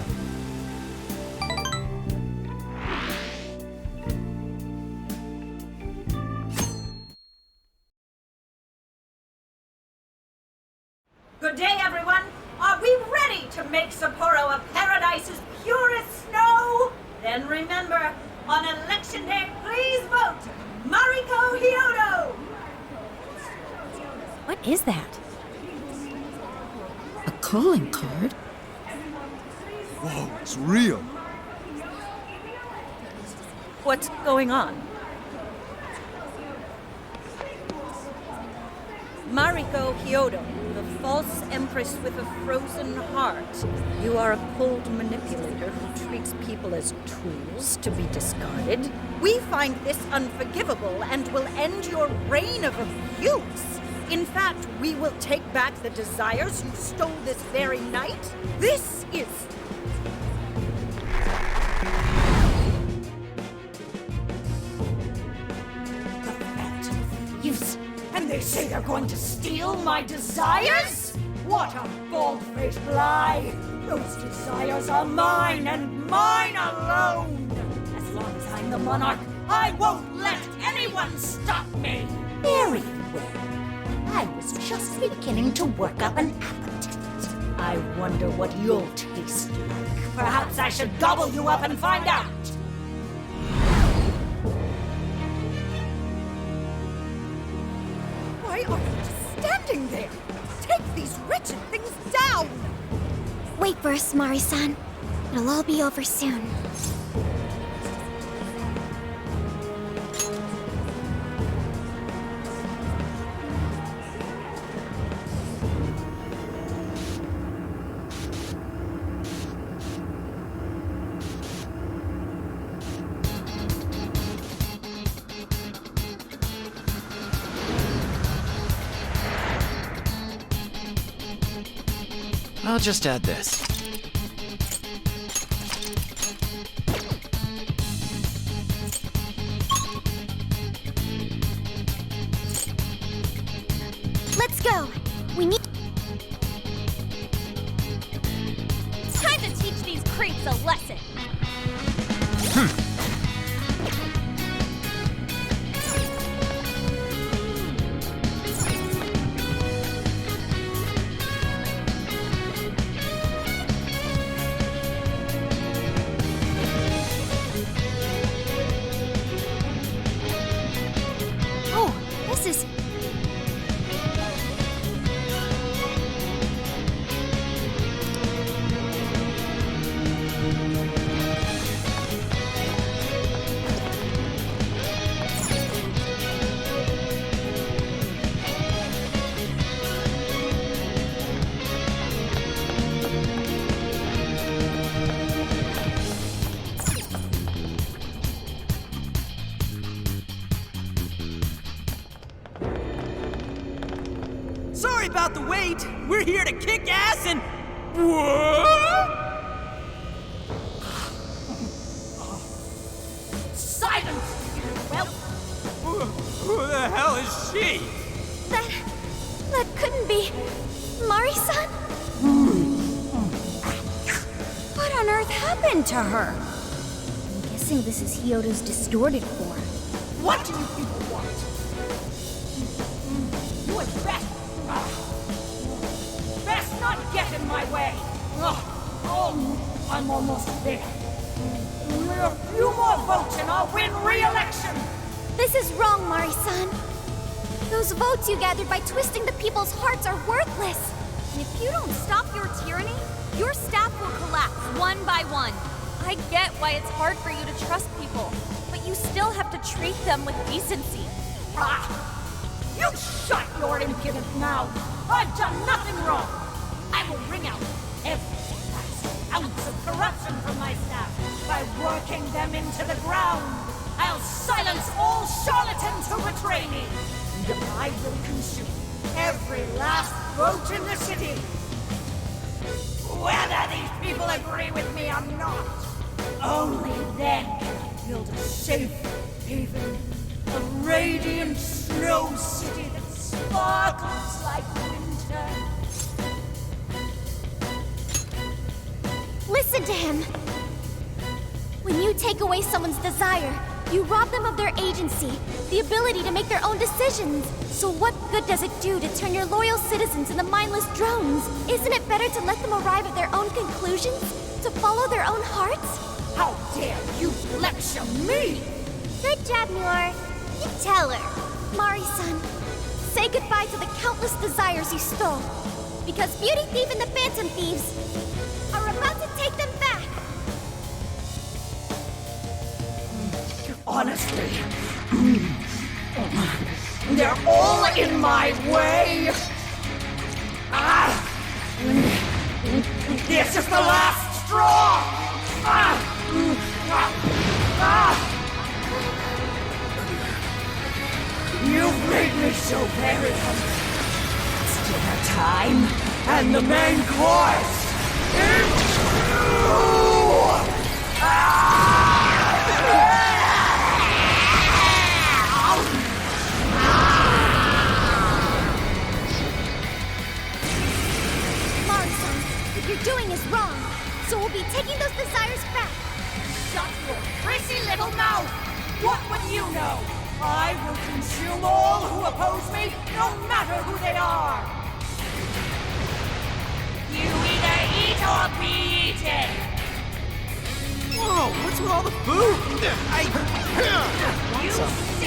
Good day, everyone. Are we ready to make Sapporo a paradise's purest snow? Then remember, on election day, please vote Mariko Hyodo! What is that? A calling card? Whoa, it's real. What's going on? Mariko Hyodo, the false empress with a frozen heart. You are a cold manipulator who treats people as tools to be discarded. We find this unforgivable and will end your reign of abuse. In fact, we will take back the desires you stole this very night. This is... Thieves! And they say they're going to steal my desires? What a bald-faced lie! Those desires are mine and mine alone! the Monarch, I won't let anyone stop me! Very well. I was just beginning to work up an appetite. I wonder what you'll taste like. Perhaps I should gobble you up and find out! Why are you just standing there? Take these wretched things down! Wait for us, Mari-san. It'll all be over soon. I'll just add this. Let's go! We need... It's time to teach these creeps a lesson. Sorry about the wait. We're here to kick ass and... What? Silence, you whelp! Who the hell is she? That couldn't be... Mari-san? What on earth happened to her? I'm guessing this is Hyodo's distorted form. What do you people want? You had best not get in my way. Oh, I'm almost there. A few more votes and I'll win re-election. This is wrong, Mari-san. Those votes you gathered by twisting the people's hearts are worthless. And if you don't stop your tyranny, your staff will collapse one by one. I get why it's hard for you to trust people, but you still have to treat them with decency. You shut your impudent mouth! I've done nothing wrong! I will wring out every last ounce of corruption from my staff by working them into the ground! I'll silence all charlatans who betray me! And I will consume every last vote in the city! Whether these people agree with me or not, only then can I build a safe haven, a radiant snow city that sparkles like winter. Listen to him. When you take away someone's desire, you rob them of their agency, the ability to make their own decisions. So what good does it do to turn your loyal citizens into mindless drones? Isn't it better to let them arrive at their own conclusions? To follow their own hearts? How dare you lecture me! Good job, Muir. You tell her. Mari-san, say goodbye to the countless desires you stole. Because Beauty Thief and the Phantom Thieves are about to take them back. Honestly, they're all in my way. This is the last straw. You've made me so very hungry. It's dinner time, and the main course is Mari-san, what you're doing is wrong. So we'll be taking those desires back. Shut your prissy little mouth! What would you know? I will consume all who oppose me, no matter who they are! You either eat or be eaten! Whoa, what's with all the food?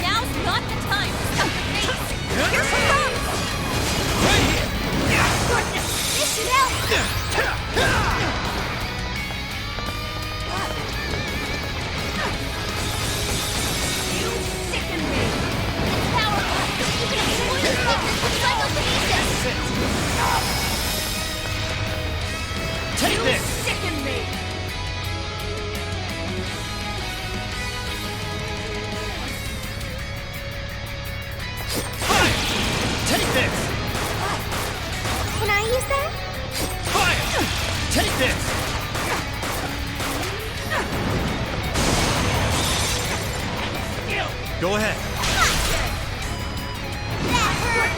Now's not the time to stuff the face! Here she comes! Goodness! This should help! You sicken me! It's powerful! You can exploit the weakness with psychokinesis! Take this! Sicken me! Take this! Can I use that? Fire! Take this! Go ahead. That hurt!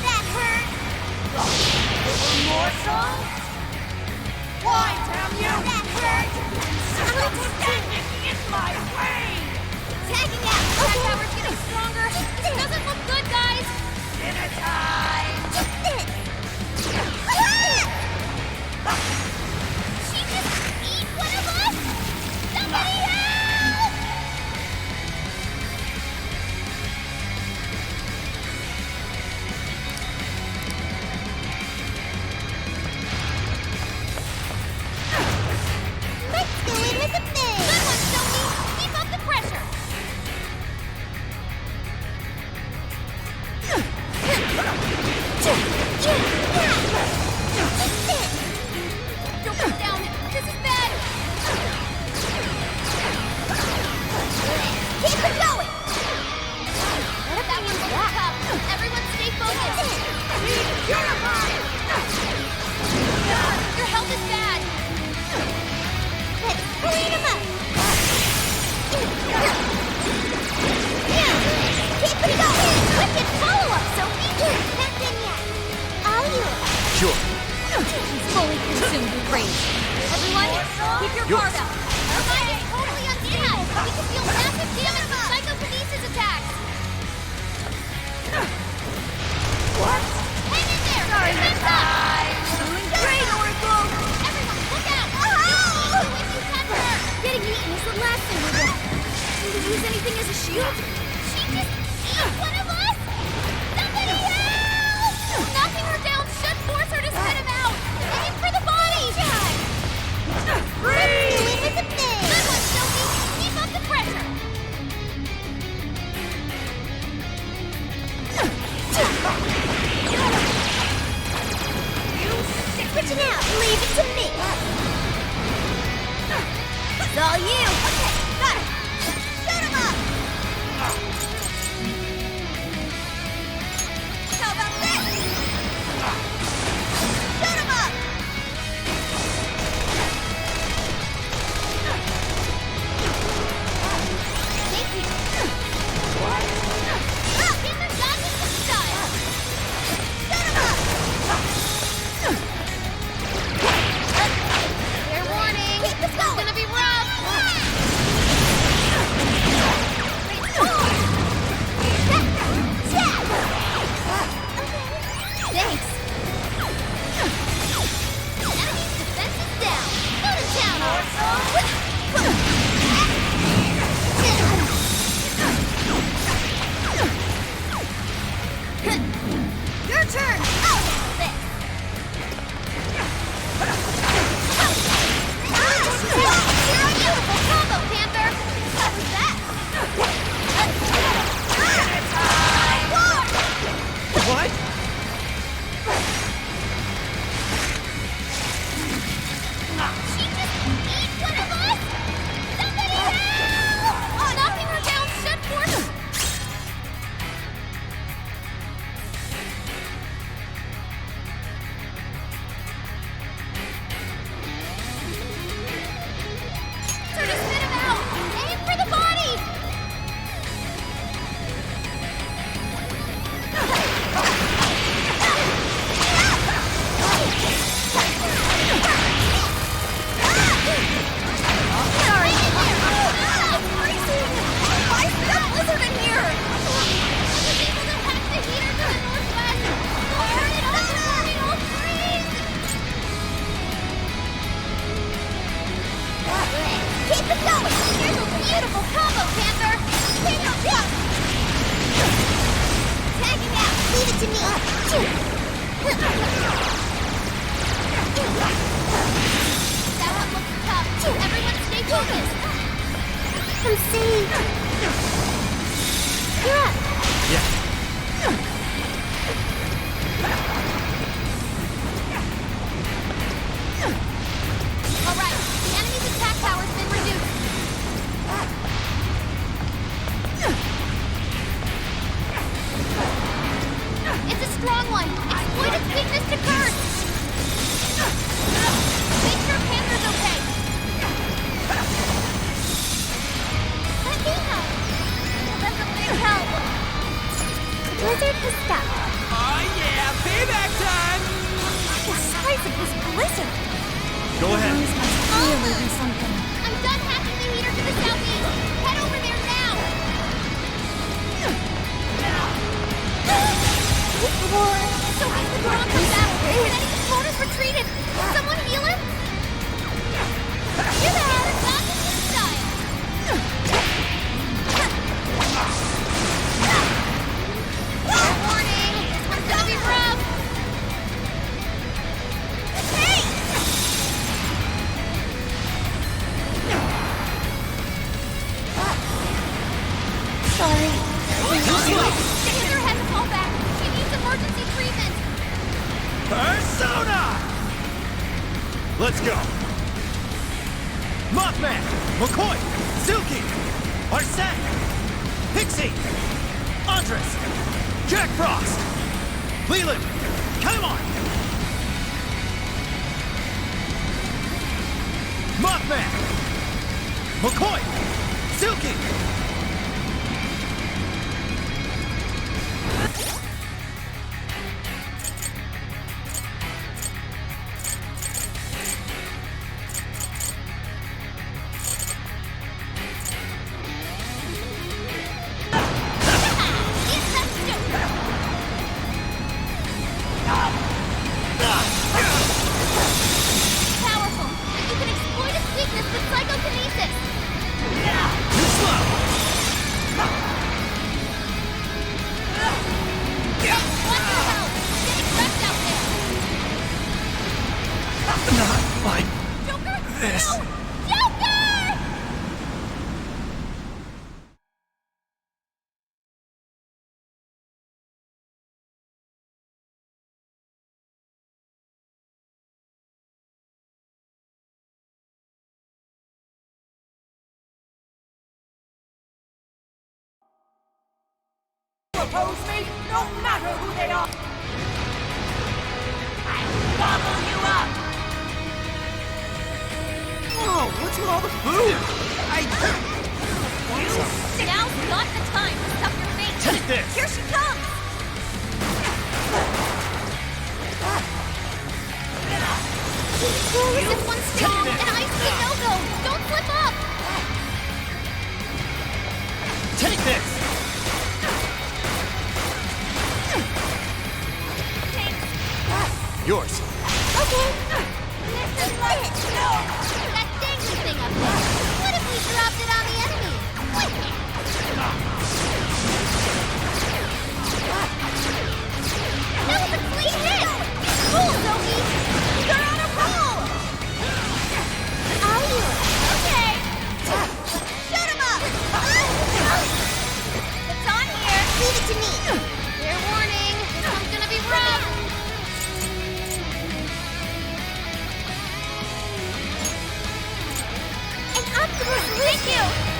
That hurt! Morsel? Why, damn you? That hurt! I'm gonna Standing in my way! Tagging out! Attack power's getting stronger! Doesn't look good, guys! Dinner time! She just eat one of us? Somebody help! Let's go in with a bang! Good one, Sophie! Keep up the pressure! Don't go down! This is bad! Keep it going! That one looks tough! Everyone stay focused! Your health is bad! Let's clean him up! Keep it going! Wicked follow-up, Sophie! Not done yet. All yours. Sure. She's fully consumed with rage. Everyone, keep your guard up. Our mind is totally unstable. We can feel massive damage from psychokinesis attacks. What? Hang in there! Hands up! Doing great, Oracle! Everyone, look out! Oh! If you touch her! Getting eaten is the last thing we want. Can we use anything as a shield? She just ate one of us! Somebody help! Knocking her down should force her to spit him out! Aim for the body! Let's go in with a bang! Good one, Sophie! Keep up the pressure! Switching out. Leave it to me. It's all you! Okay, got it! Shoot him up. How about this? Shoot him up. Thank you! Keep her dodging the style! Shoot him up. Fair warning! Keep this It's going. gonna be rough! Thanks! Enemy's defense is down! Go to town, Your turn! I'll handle this! You're a beautiful combo, Panther! What was that? What? She just eat one of us? Somebody help! Knocking her down should force to me. That one looks tough. Everyone stay focused. I'm saved. You're up. Yeah. All right, the enemy's attack power's been reduced. It's a strong one. Exploit its weakness to curse. Make sure Panther's okay. Athena! That's a big help. The blizzard has stopped. Oh yeah, payback time! The size of this blizzard! Go ahead. Really be something. I'm done hacking the heater to the southeast. Head over there now. So has the drone come back? Kinetic exploders retreated. Someone heal him? You had a Gotham style. Warning, this one's gonna be rough. Hey! Sorry. Taser had to fall back. She needs emergency treatment. Persona! Let's go. Mothman, McCoy, Silky, Arsene, Pixie, Andres, Jack Frost, Leland, come on! Mothman, McCoy, Silky. Powerful, but you can exploit its weakness with psychokinesis. Too slow. Want your help? Getting wrecked out there. Not like Joker? this. No! Joker! Oppose me, no matter who they are! I gobble you up! Whoa, what's with all the food? Now's not the time to stuff your face. Take this. Here she comes. This one's strong, and I see a no-go. Don't slip up. Take this. Yours. Okay. This is like that dangly thing up there. What if we dropped it on the enemy? That was a clean hit. Cool, Sophie. You're on a roll. Are you? Okay. Shut him up. It's on here. Leave it to me. Fair warning. This one's gonna be rough. Thank you!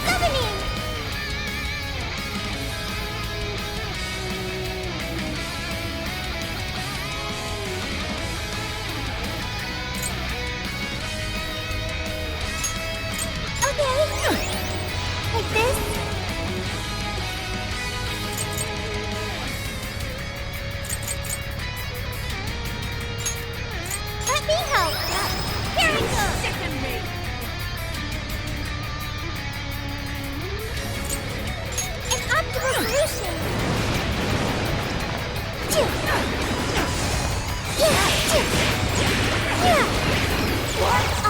Summoning! Okay. Like this. Let me help. Here we go. Sicken me! An optimal solution.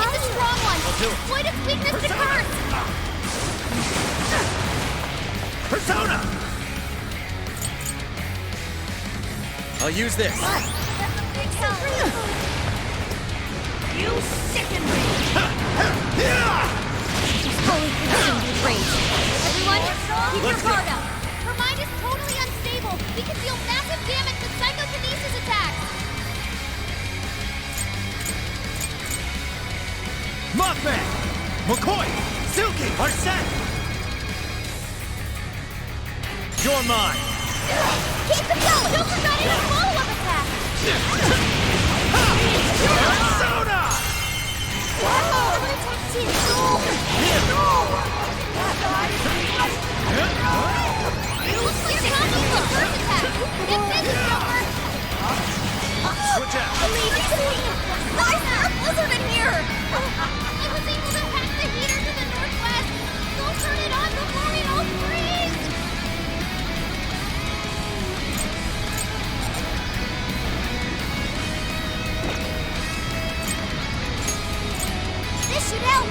It's a strong one. Exploit its weakness to curse. Persona! I'll use this. You sicken me! She's fully consumed with rage. Everyone, keep your Let's go. guard up. Her mind is totally unstable. We can deal massive damage with psychokinesis attacks. Mothman! McCoy! Silky! Arsene! You're mine! Keep it going! Don't forget any follow-up attack! Persona! I'm gonna attack too. Looks like they can use the first attack. Get busy, Joker! Switch out! Leave it to me! Why is there a blizzard in here? I was able to hack the heater to the northwest. Don't turn it on before we all freeze! This should help!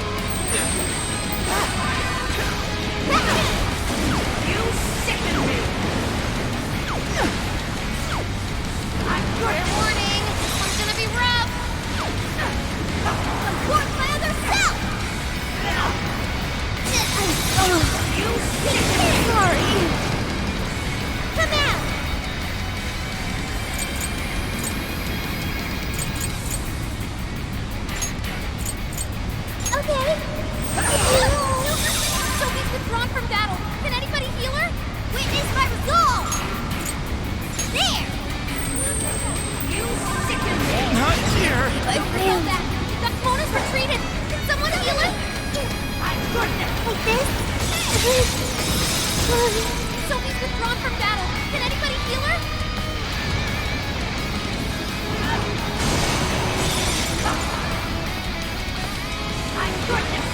You sicken me! Fair warning, this one's gonna be rough! Support my other self! You sicken me! Sorry! Come out! Okay. Sophie's withdrawn from battle. Can anybody heal her? Witness my resolve! There! You sicken me! Not here! Don't feel that! The clone has retreated! Can someone heal her? My goodness! Like this. Sophie's withdrawn from battle. Can anybody heal her? My goodness!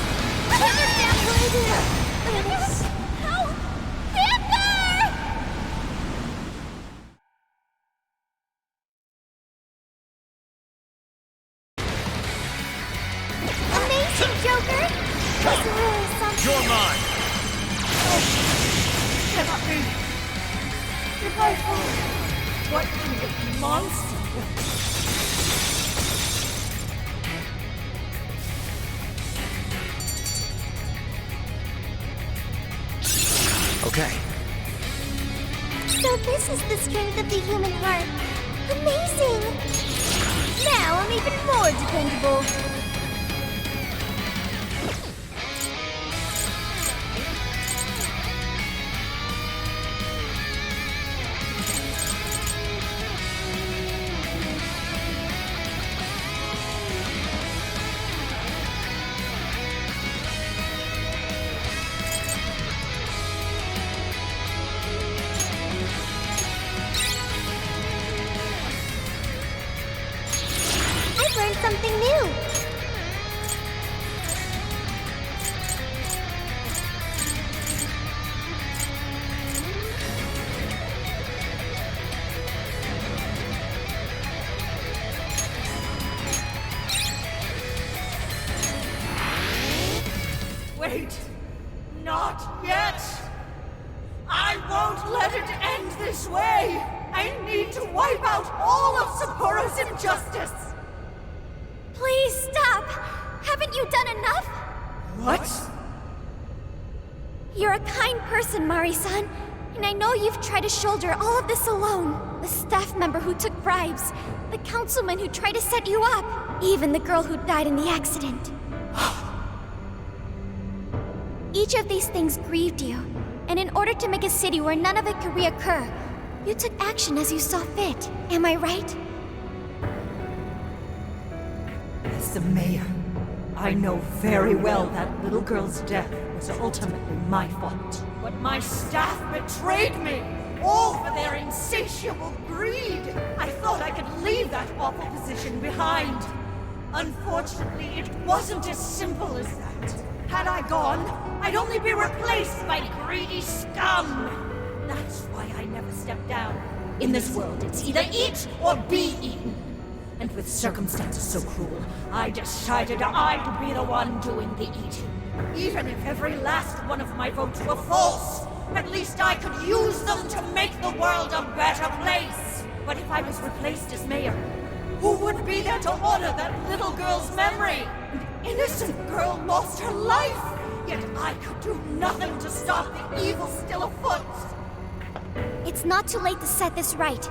Panther's down! Help! Panther! Amazing, Joker. This is really something. You're mine! Cannot be! If I fall, what kind of monster? Okay. So this is the strength of the human heart. Amazing! Now I'm even more dependable. I've learned something new. Wait! Not yet! I won't let it end this way! I need to wipe out all of Sapporo's injustice! Please stop! Haven't you done enough? What? You're a kind person, Mari-san, and I know you've tried to shoulder all of this alone. The staff member who took bribes, the councilman who tried to set you up, even the girl who died in the accident. Each of these things grieved you, and in order to make a city where none of it could reoccur, you took action as you saw fit. Am I right? As the mayor, I know very well that little girl's death was ultimately my fault. But my staff betrayed me, all for their insatiable greed. I thought I could leave that awful position behind. Unfortunately, it wasn't as simple as that. Had I gone, I'd only be replaced by greedy scum. That's why I never stepped down. In this world, it's either eat or be eaten. And with circumstances so cruel, I decided I'd be the one doing the eating. Even if every last one of my votes were false, at least I could use them to make the world a better place. But if I was replaced as mayor, who would be there to honor that little girl's memory? An innocent girl lost her life, yet I could do nothing to stop the evil still afoot. It's not too late to set this right.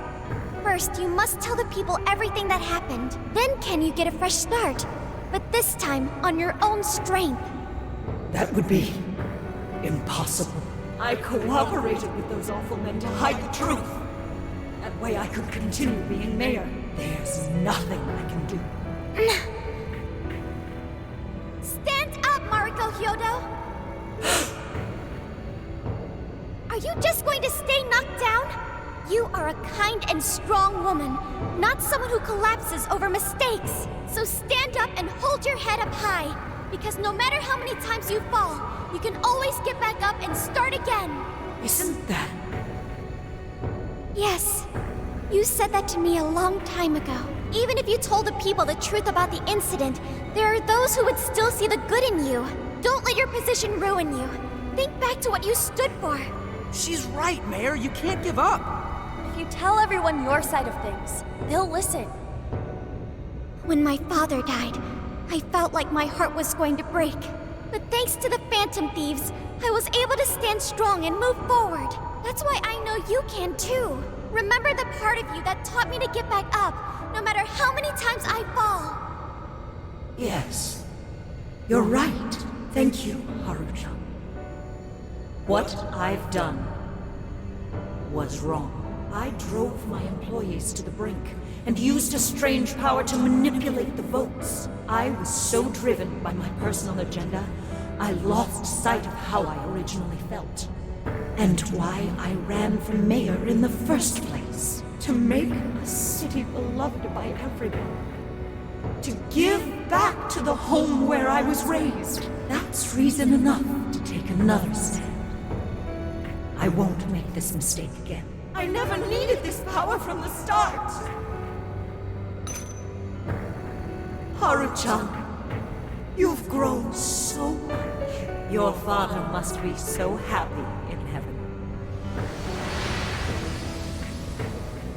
First, you must tell the people everything that happened. Then can you get a fresh start? But this time, on your own strength. That would be impossible. I cooperated with those awful men to hide the truth. That way I could continue being mayor. There's nothing I can do. Stand up, Mariko Hyodo! Are you just going to stay knocked down? You are a kind and strong woman, not someone who collapses over mistakes. So stand up and hold your head up high, because no matter how many times you fall, you can always get back up and start again. Isn't that... Yes. You said that to me a long time ago. Even if you told the people the truth about the incident, there are those who would still see the good in you. Don't let your position ruin you. Think back to what you stood for. She's right, Mayor. You can't give up. If you tell everyone your side of things, they'll listen. When my father died, I felt like my heart was going to break. But thanks to the Phantom Thieves, I was able to stand strong and move forward. That's why I know you can too. Remember the part of you that taught me to get back up, no matter how many times I fall. Yes. You're right. Thank you, Haruchan. What I've done was wrong. I drove my employees to the brink and used a strange power to manipulate the votes. I was so driven by my personal agenda, I lost sight of how I originally felt. And why I ran for mayor in the first place. To make a city beloved by everyone. To give back to the home where I was raised. That's reason enough to take another stand. I won't make this mistake again. I never needed this power from the start. Haruchan, you've grown so much. Your father must be so happy in heaven.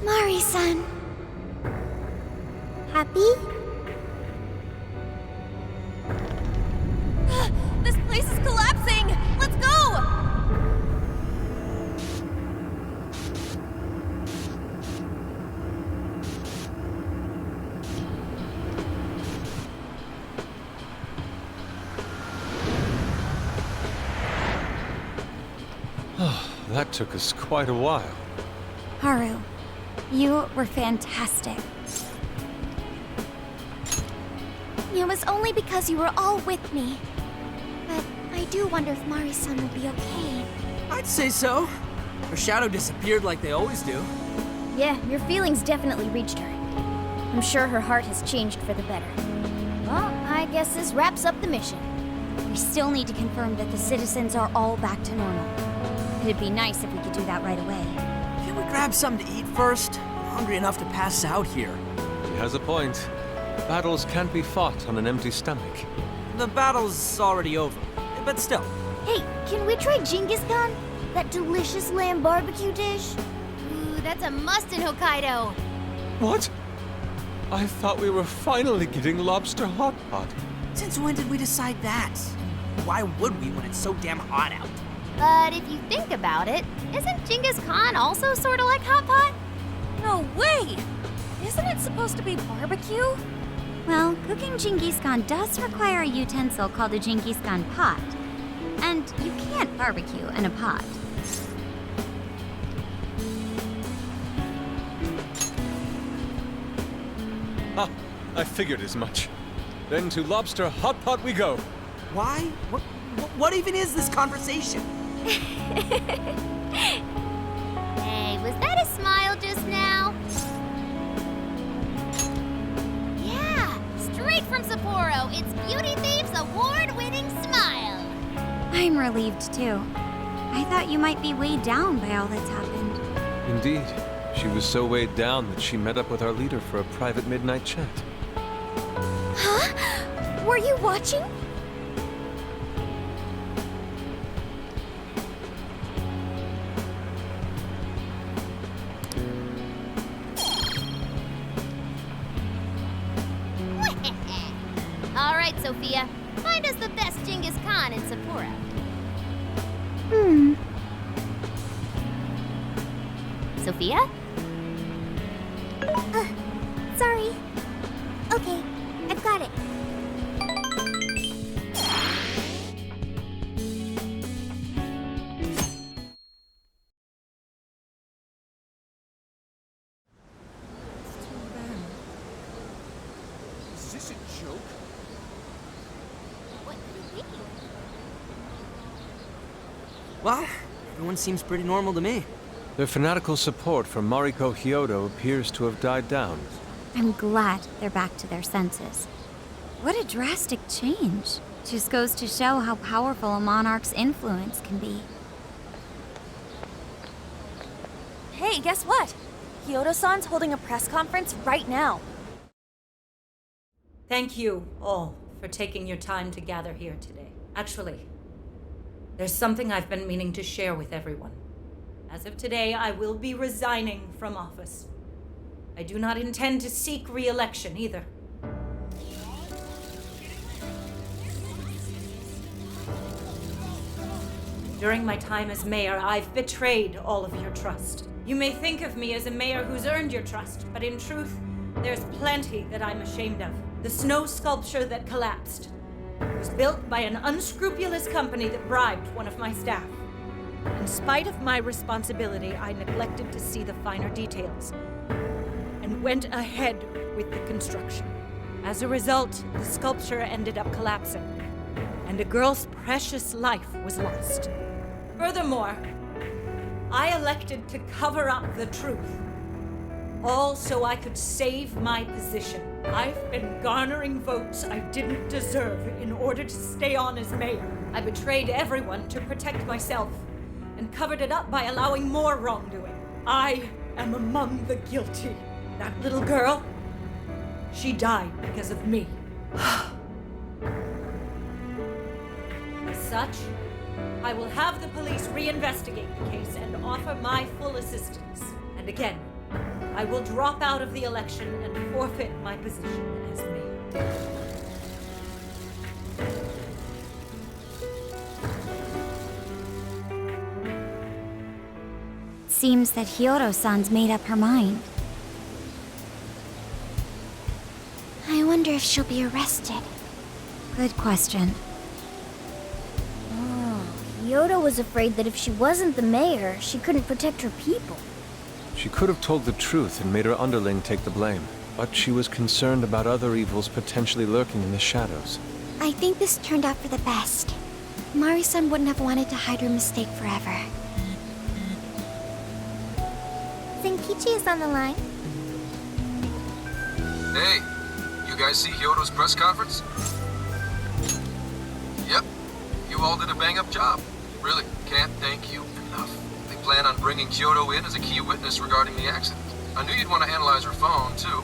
Mari-san. Happy? This place is collapsing! Let's go! That took us quite a while. Haru, you were fantastic. It was only because you were all with me. But I do wonder if Mari-san will be okay. I'd say so. Her shadow disappeared like they always do. Yeah, your feelings definitely reached her. I'm sure her heart has changed for the better. Well, I guess this wraps up the mission. We still need to confirm that the citizens are all back to normal. It'd be nice if we could do that right away. Can we grab something to eat first? I'm hungry enough to pass out here. He has a point. Battles can't be fought on an empty stomach. The battle's already over, but still. Hey, can we try Genghis Khan? That delicious lamb barbecue dish? Ooh, that's a must in Hokkaido. What? I thought we were finally getting lobster hot pot. Since when did we decide that? Why would we when it's so damn hot out? But if you think about it, isn't Genghis Khan also sort of like hot pot? No way! Isn't it supposed to be barbecue? Well, cooking Genghis Khan does require a utensil called a Genghis Khan pot. And you can't barbecue in a pot. Ah, I figured as much. Then to Lobster Hot Pot we go. Why? What even is this conversation? Hey, was that a smile just now? Yeah, straight from Sapporo, it's Beauty Thief's award-winning smile. I'm relieved too. I thought you might be weighed down by all that's happened. Indeed. She was so weighed down that she met up with our leader for a private midnight chat. Huh? Were you watching? All right, Sophia. Find us the best Genghis Khan in Sapporo. Sophia? Sorry. Okay, I've got it. Is this a joke? What could it be? What? Everyone seems pretty normal to me. Their fanatical support for Mariko Hyodo appears to have died down. I'm glad they're back to their senses. What a drastic change. Just goes to show how powerful a monarch's influence can be. Hey, guess what? Hyodo-san's holding a press conference right now. Thank you all for taking your time to gather here today. Actually, there's something I've been meaning to share with everyone. As of today, I will be resigning from office. I do not intend to seek re-election either. During my time as mayor, I've betrayed all of your trust. You may think of me as a mayor who's earned your trust, but in truth, there's plenty that I'm ashamed of. The snow sculpture that collapsed was built by an unscrupulous company that bribed one of my staff. In spite of my responsibility, I neglected to see the finer details and went ahead with the construction. As a result, the sculpture ended up collapsing, and a girl's precious life was lost. Furthermore, I elected to cover up the truth, all so I could save my position. I've been garnering votes I didn't deserve in order to stay on as mayor. I betrayed everyone to protect myself and covered it up by allowing more wrongdoing. I am among the guilty. That little girl, she died because of me. As such, I will have the police reinvestigate the case and offer my full assistance. And again, I will drop out of the election and forfeit my position as mayor. Seems that Hyodo-san's made up her mind. I wonder if she'll be arrested. Good question. Hyodo was afraid that if she wasn't the mayor, she couldn't protect her people. She could have told the truth and made her underling take the blame, but she was concerned about other evils potentially lurking in the shadows. I think this turned out for the best. Mari-san wouldn't have wanted to hide her mistake forever. Zenkichi is on the line. Hey, you guys see Hyodo's press conference? Yep, you all did a bang-up job. Really, can't thank you enough. They plan on bringing Hyodo in as a key witness regarding the accident. I knew you'd want to analyze her phone, too,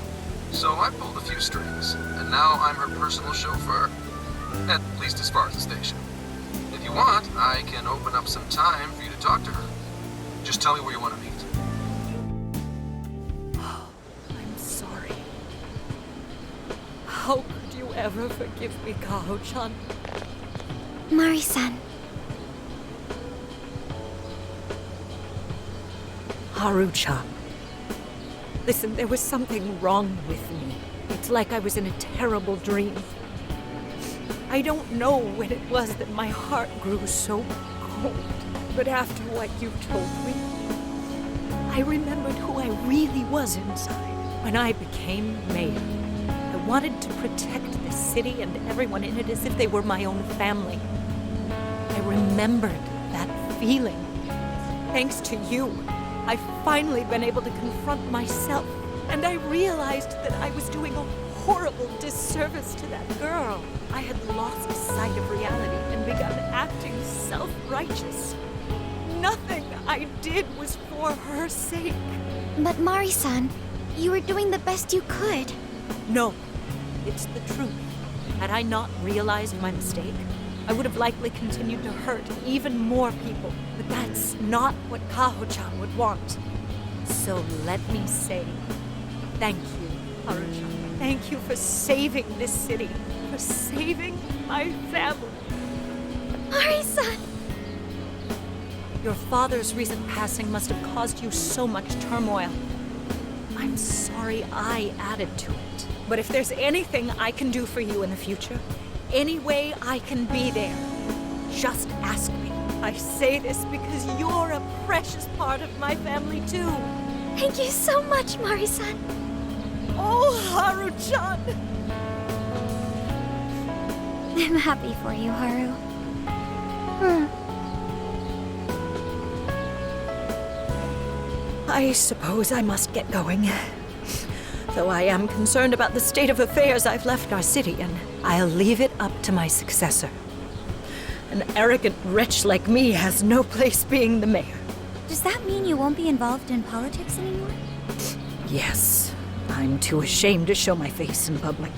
so I pulled a few strings. And now I'm her personal chauffeur, at least as far as the station. If you want, I can open up some time for you to talk to her. Just tell me where you want to meet. I'm sorry. How could you ever forgive me, Kaho-chan? Mari-san. Haru-chan. Listen, there was something wrong with me. It's like I was in a terrible dream. I don't know when it was that my heart grew so cold, but after what you told me, I remembered who I really was inside when I became mayor. I wanted to protect this city and everyone in it as if they were my own family. I remembered that feeling. Thanks to you, I've finally been able to confront myself, and I realized that I was doing a horrible disservice to that girl. I had lost sight of reality and begun acting self-righteous. Nothing I did was for her sake. But Mari-san, you were doing the best you could. No, it's the truth. Had I not realized my mistake, I would have likely continued to hurt even more people. But that's not what Kaho-chan would want. So let me say, thank you, Haru-chan. Thank you for saving this city, for saving my family. Mari-san! Your father's recent passing must have caused you so much turmoil. I'm sorry I added to it. But if there's anything I can do for you in the future, any way I can be there, just ask me. I say this because you're a precious part of my family too. Thank you so much, Mari-san. Oh, Haru-chan! I'm happy for you, Haru. I suppose I must get going. Though I am concerned about the state of affairs I've left our city in, I'll leave it up to my successor. An arrogant wretch like me has no place being the mayor. Does that mean you won't be involved in politics anymore? Yes. I'm too ashamed to show my face in public.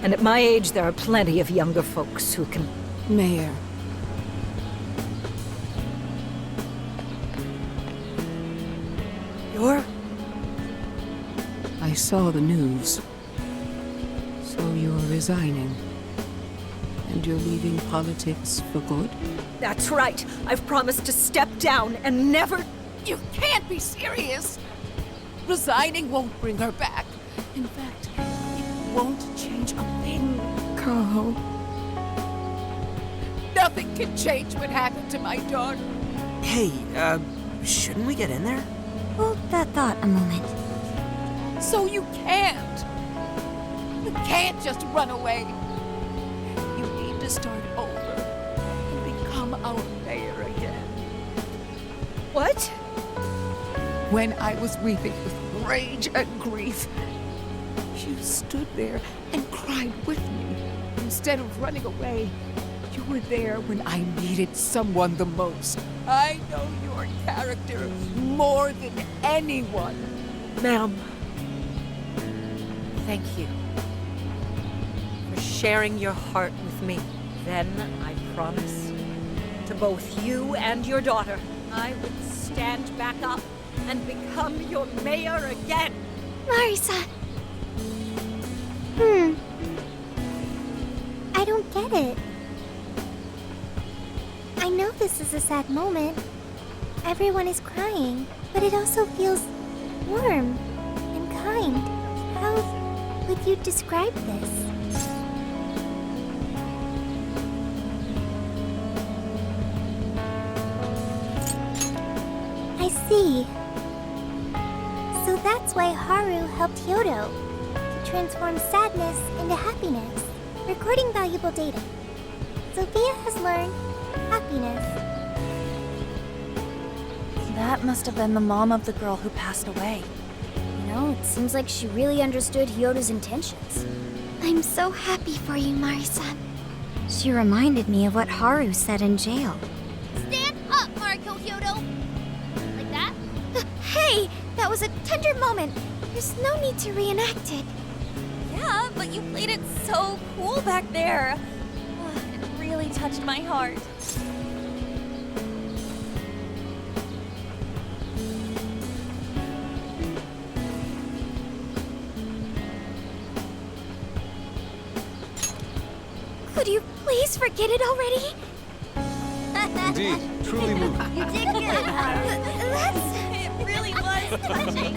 And at my age, there are plenty of younger folks who can... Mayor. You're... I saw the news. So you're resigning. And you're leaving politics for good? That's right. I've promised to step down and never... You can't be serious! Resigning won't bring her back. In fact, it won't change a thing. Kaho. Nothing can change what happened to my daughter. Hey, shouldn't we get in there? Hold that thought a moment. So you can't. You can't just run away. You need to start over and become our mayor again. What? When I was weeping with rage and grief, you stood there and cried with me. Instead of running away, you were there when I needed someone the most. I know your character more than anyone. Ma'am, thank you for sharing your heart with me. Then I promise to both you and your daughter, I would stand back up and become your mayor again. Mari-san. I don't get it. I know this is a sad moment. Everyone is crying, but it also feels warm and kind. How would you describe this? I see. So that's why Haru helped Hyodo to transform sadness into happiness, recording valuable data. Sophia has learned happiness. That must have been the mom of the girl who passed away. You know, it seems like she really understood Hyodo's intentions. I'm so happy for you, Mari-san. She reminded me of what Haru said in jail. Stand up, Mariko Hyodo! Like that? Hey! That was a tender moment. There's no need to reenact it. Yeah, but you played it so cool back there. It really touched my heart. Could you please forget it already? Indeed, truly moving. You did good, Haru. It really was touching.